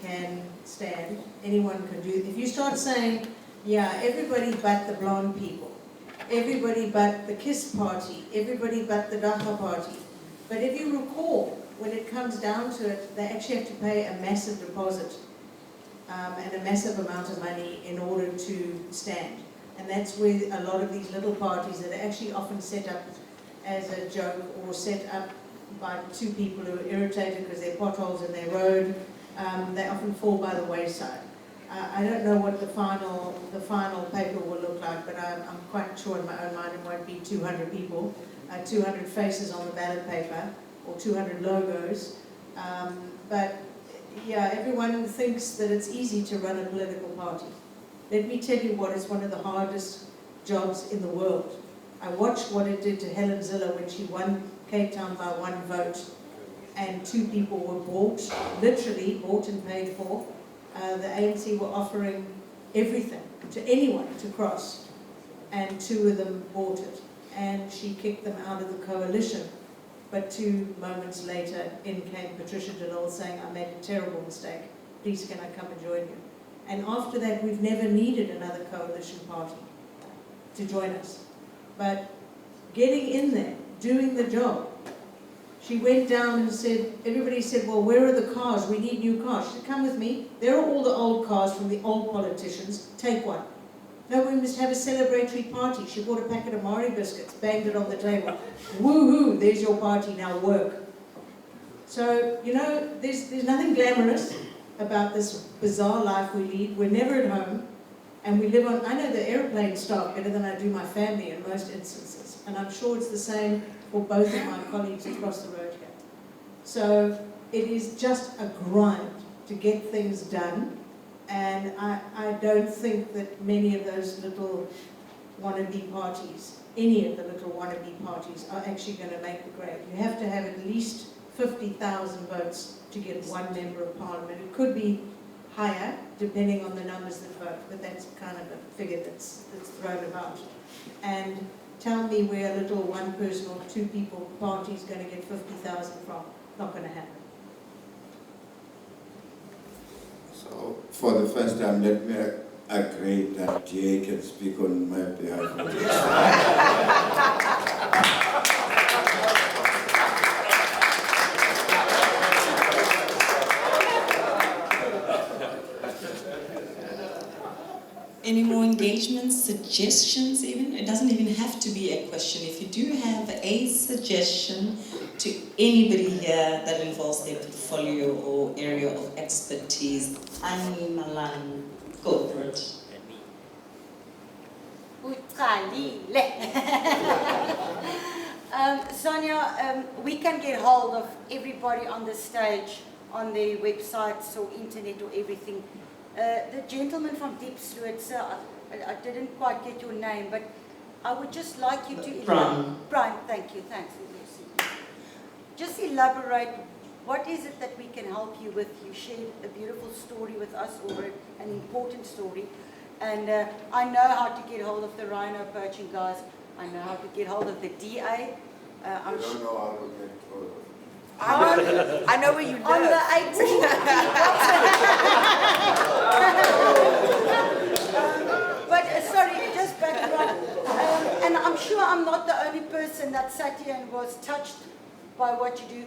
can stand, anyone can do. If you start saying, yeah, everybody but the blonde people, everybody but the KISS party, everybody but the Dacha party. But if you recall, when it comes down to it, they actually have to pay a massive deposit and a massive amount of money in order to stand. And that's where a lot of these little parties that are actually often set up as a joke or set up by two people who are irritated because there are potholes in their road, they often fall by the wayside. I don't know what the final paper will look like, but I'm quite sure in my own mind it won't be 200 people, 200 faces on the ballot paper, or 200 logos. But yeah, everyone thinks that it's easy to run a political party. Let me tell you what is one of the hardest jobs in the world. I watched what it did to Helen Ziller when she won Cape Town by 1 vote, and 2 people were bought, literally bought and paid for. The ANC were offering everything to anyone to cross, and 2 of them bought it, and she kicked them out of the coalition. But 2 moments later, in came Patricia de Lille saying, I made a terrible mistake, please can I come and join you? And after that, we've never needed another coalition party to join us. But getting in there, doing the job, she went down and said, everybody said, well, where are the cars? We need new cars. She said, come with me. There are all the old cars from the old politicians. Take one. No, we must have a celebratory party. She bought a packet of Mari biscuits, banged it on the table. Woohoo, there's your party, now work. So, you know, there's nothing glamorous about this bizarre life we lead. We're never at home, and we live on, I know the airplane staff better than I do my family in most instances, and I'm sure it's the same for both of my colleagues across the road here. So it is just a grind to get things done, and I don't think that many of those little wannabe parties, any of the little wannabe parties, are actually going to make the grade. You have to have at least 50,000 votes to get 1 member of parliament. It could be higher, depending on the numbers that vote, but that's kind of a figure that's thrown about. And tell me where a little 1 person or 2 people party is going to get 50,000 from. Not going to happen. So, for the first time, let me agree that GA can speak on my behalf. Any more engagements, suggestions even? It doesn't even have to be a question. If you do have a suggestion to anybody here that involves their portfolio or area of expertise, Annie Malan, go for it. Sonia, we can get hold of everybody on the stage, on their websites or internet or everything. The gentleman from Diepsloot, sir, I didn't quite get your name, but I would just like you to elaborate. Brian, thank you, thanks. Just elaborate, what is it that we can help you with? You shared a beautiful story with us, or an important story, and I know how to get hold of the rhino poaching guys. I know how to get hold of the DA. I don't know how to get hold of it. I know where you live. On the 18th. But sorry, just back up. And I'm sure I'm not the only person that sat here and was touched by what you do.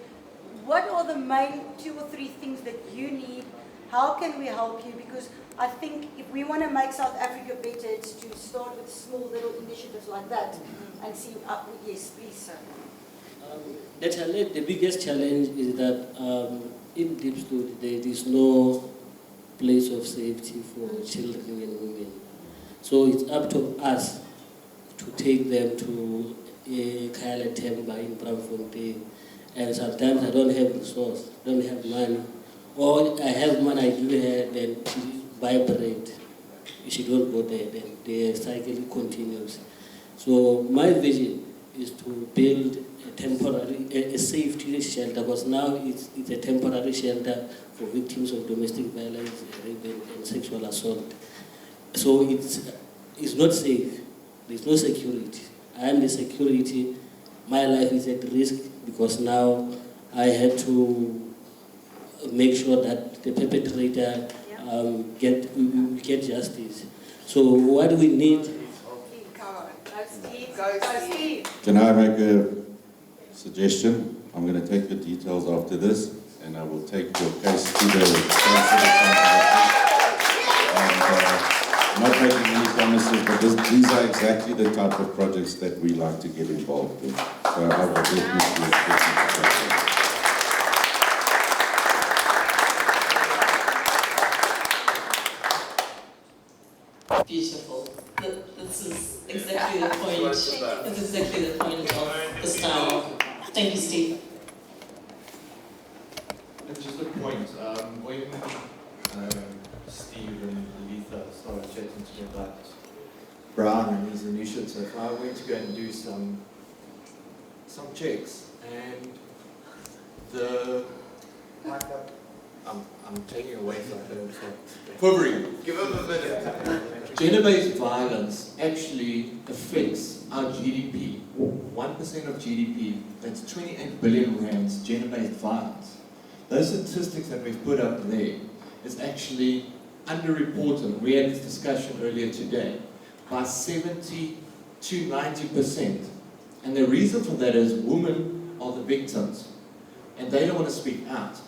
What are the main 2 or 3 things that you need? How can we help you? Because I think if we want to make South Africa better, it's to start with small little initiatives like that and see. Yes, please, sir. The biggest challenge is that in Diepsloot there is no place of safety for children and women. So it's up to us to take them to Kyle Temba in Braamfontein. And sometimes I don't have resource, don't have money. Or I have money, I do have, then she vibrate. She don't go there, then the cycle continues. So my vision is to build a temporary, a safety shelter, because now it's a temporary shelter for victims of domestic violence, rape and sexual assault. So it's not safe. There's no security. I am the security. My life is at risk because now I had to make sure that the perpetrator get justice. So what we need. Can I make a suggestion? I'm going to take your details after this, and I will take your case to the and not making any promises, but these are exactly the type of projects that we like to get involved in. So I will definitely exactly the point. That's exactly the point of the style. Thank you, Steve. And just a point, when Steve and Letha started chatting to me about Brown and his initiative, I went to go and do some checks, and I'm taking away so I don't start quivering. Give him a minute. Gender-based violence actually affects our GDP. 1% of GDP, that's 28 billion rands, gender-based violence. Those statistics that we've put up there is actually underreported. We had this discussion earlier today, by 70 to 90%. And the reason for that is women are the victims, and they don't want to speak out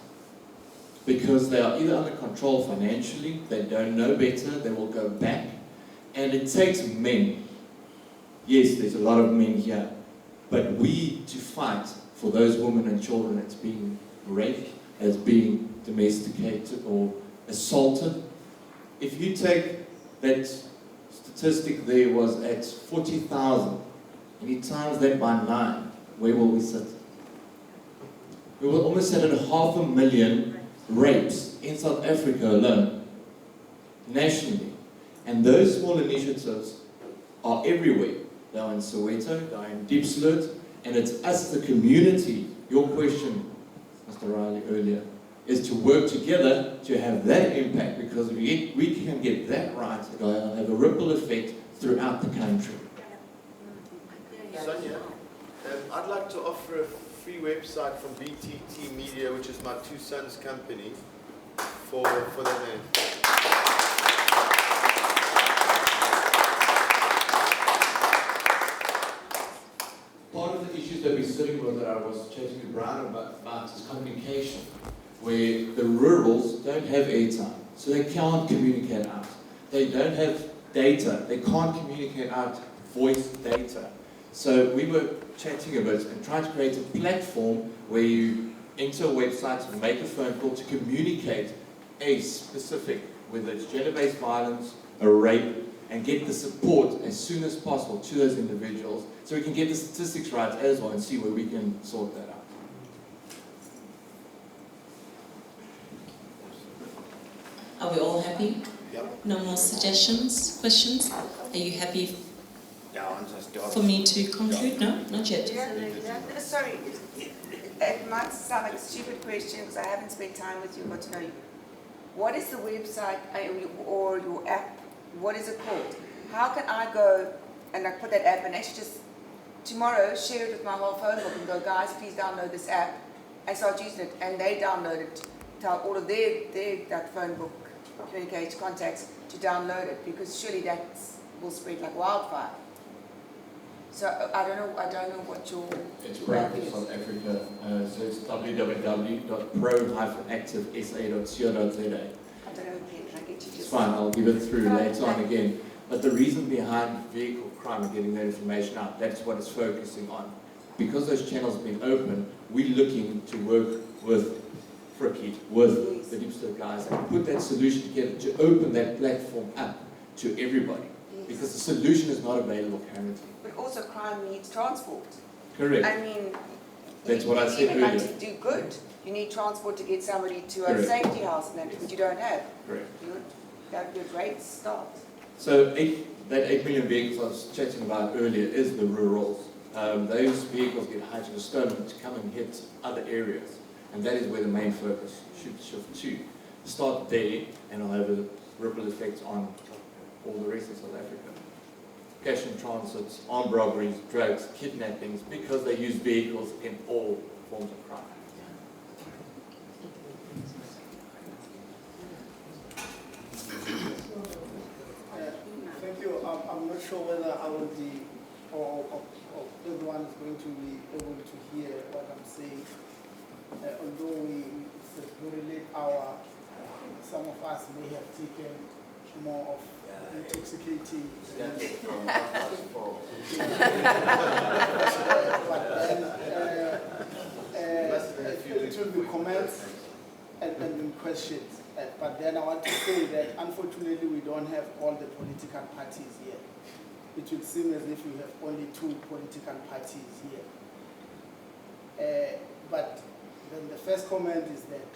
because they are either under control financially, they don't know better, they will go back, and it takes men. Yes, there's a lot of men here, but we to fight for those women and children that's being raped, as being domesticated or assaulted. If you take that statistic there was at 40,000, and you times that by 9, where will we sit? We will almost sit at 500,000 rapes in South Africa alone, nationally. And those small initiatives are everywhere. They are in Soweto, they are in Diepsloot, and it's us as a community. Your question, Mr. Riley, earlier, is to work together to have that impact, because if we can get that right, it will have a ripple effect throughout the country. Sonia, I'd like to offer a free website from BTT Media, which is my two sons' company, for the name. Part of the issues that we're sitting with, that I was chatting to Brian about is communication, where the rurals don't have airtime, so they can't communicate out. They don't have data, they can't communicate out voice data. So we were chatting a bit and trying to create a platform where you enter a website and make a phone call to communicate a specific, whether it's gender-based violence, a rape, and get the support as soon as possible to those individuals, so we can get the statistics right as well and see where we can sort that out. Are we all happy? Yep. No more suggestions, questions? Are you happy for me to conclude? No, not yet. Sorry, it might sound like a stupid question because I haven't spent time with you, got to know you. What is the website or your app? What is it called? How can I go and I put that app and actually just tomorrow share it with my whole phone book and go, guys, please download this app, and start using it, and they download it, tell all of their that phone book communicates contacts to download it, because surely that will spread like wildfire. So I don't know what your It's Pro South Africa, so it's www.pro-activesa.co.za. I don't know, can I get you just... It's fine, I'll give it through later on again. But the reason behind vehicle crime and getting that information out, that's what it's focusing on. Because those channels have been open, we're looking to work with Frikkie, with the Diepsloot guys, and put that solution together to open that platform up to everybody. Because the solution is not available currently. But also crime needs transport. Correct. I mean, that's what I said even earlier. like to do good, you need transport to get somebody to a Correct. safety house and that, which you don't have. Correct. That would be a great start. So that 8 million vehicles I was chatting about earlier is the rurals. Those vehicles get hijacked or stolen to come and hit other areas. And that is where the main focus should shift to. Start there, and it'll have a ripple effect on all the rest of South Africa. Cash and transits, armed robberies, drugs, kidnappings, because they use vehicles in all forms of crime. Thank you. I'm not sure whether I will be, or everyone is going to be able to hear what I'm saying. Although it's a very late hour, some of us may have taken more of intoxicating. But then it will be comments and then questions. But then I want to say that unfortunately we don't have all the political parties here. it will seem as if we have only two political parties here. But then the first comment is that,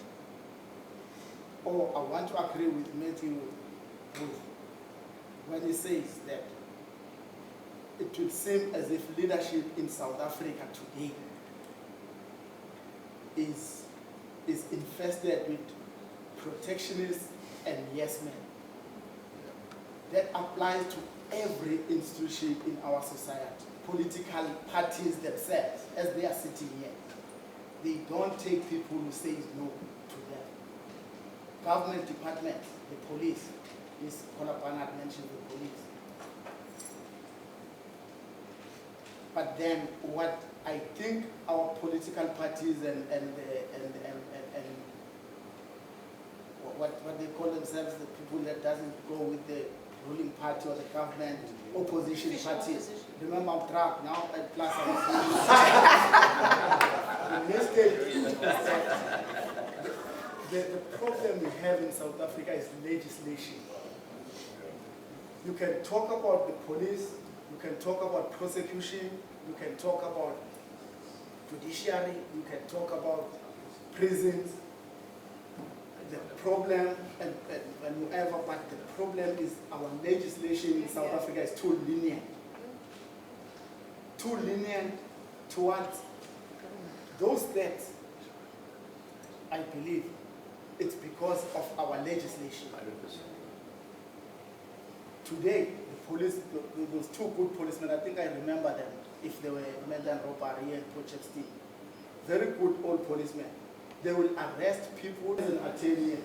I want to agree with Matthew when he says that it will seem as if leadership in South Africa today is infested with protectionists and yes men. That applies to every institution in our society. Political parties themselves, as they are sitting here, they don't take people who say no to them. Government departments, the police, Ms. Kolapana had mentioned the police. But then what I think our political parties and what they call themselves, the people that doesn't go with the ruling party or the government, opposition party. Remember, I'm drunk now, and plus I'm the mistake is that the problem we have in South Africa is legislation. You can talk about the police, you can talk about prosecution, you can talk about judiciary, you can talk about prisons, the problem and whatever, but the problem is our legislation in South Africa is too lenient. Too lenient towards those deaths. I believe it's because of our legislation. 100%. Today, the police, those two good policemen, I think I remember them, if they were Meldan Robari and Potchefstroom. Very good old policemen. They will arrest people as an attorney.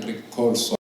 country called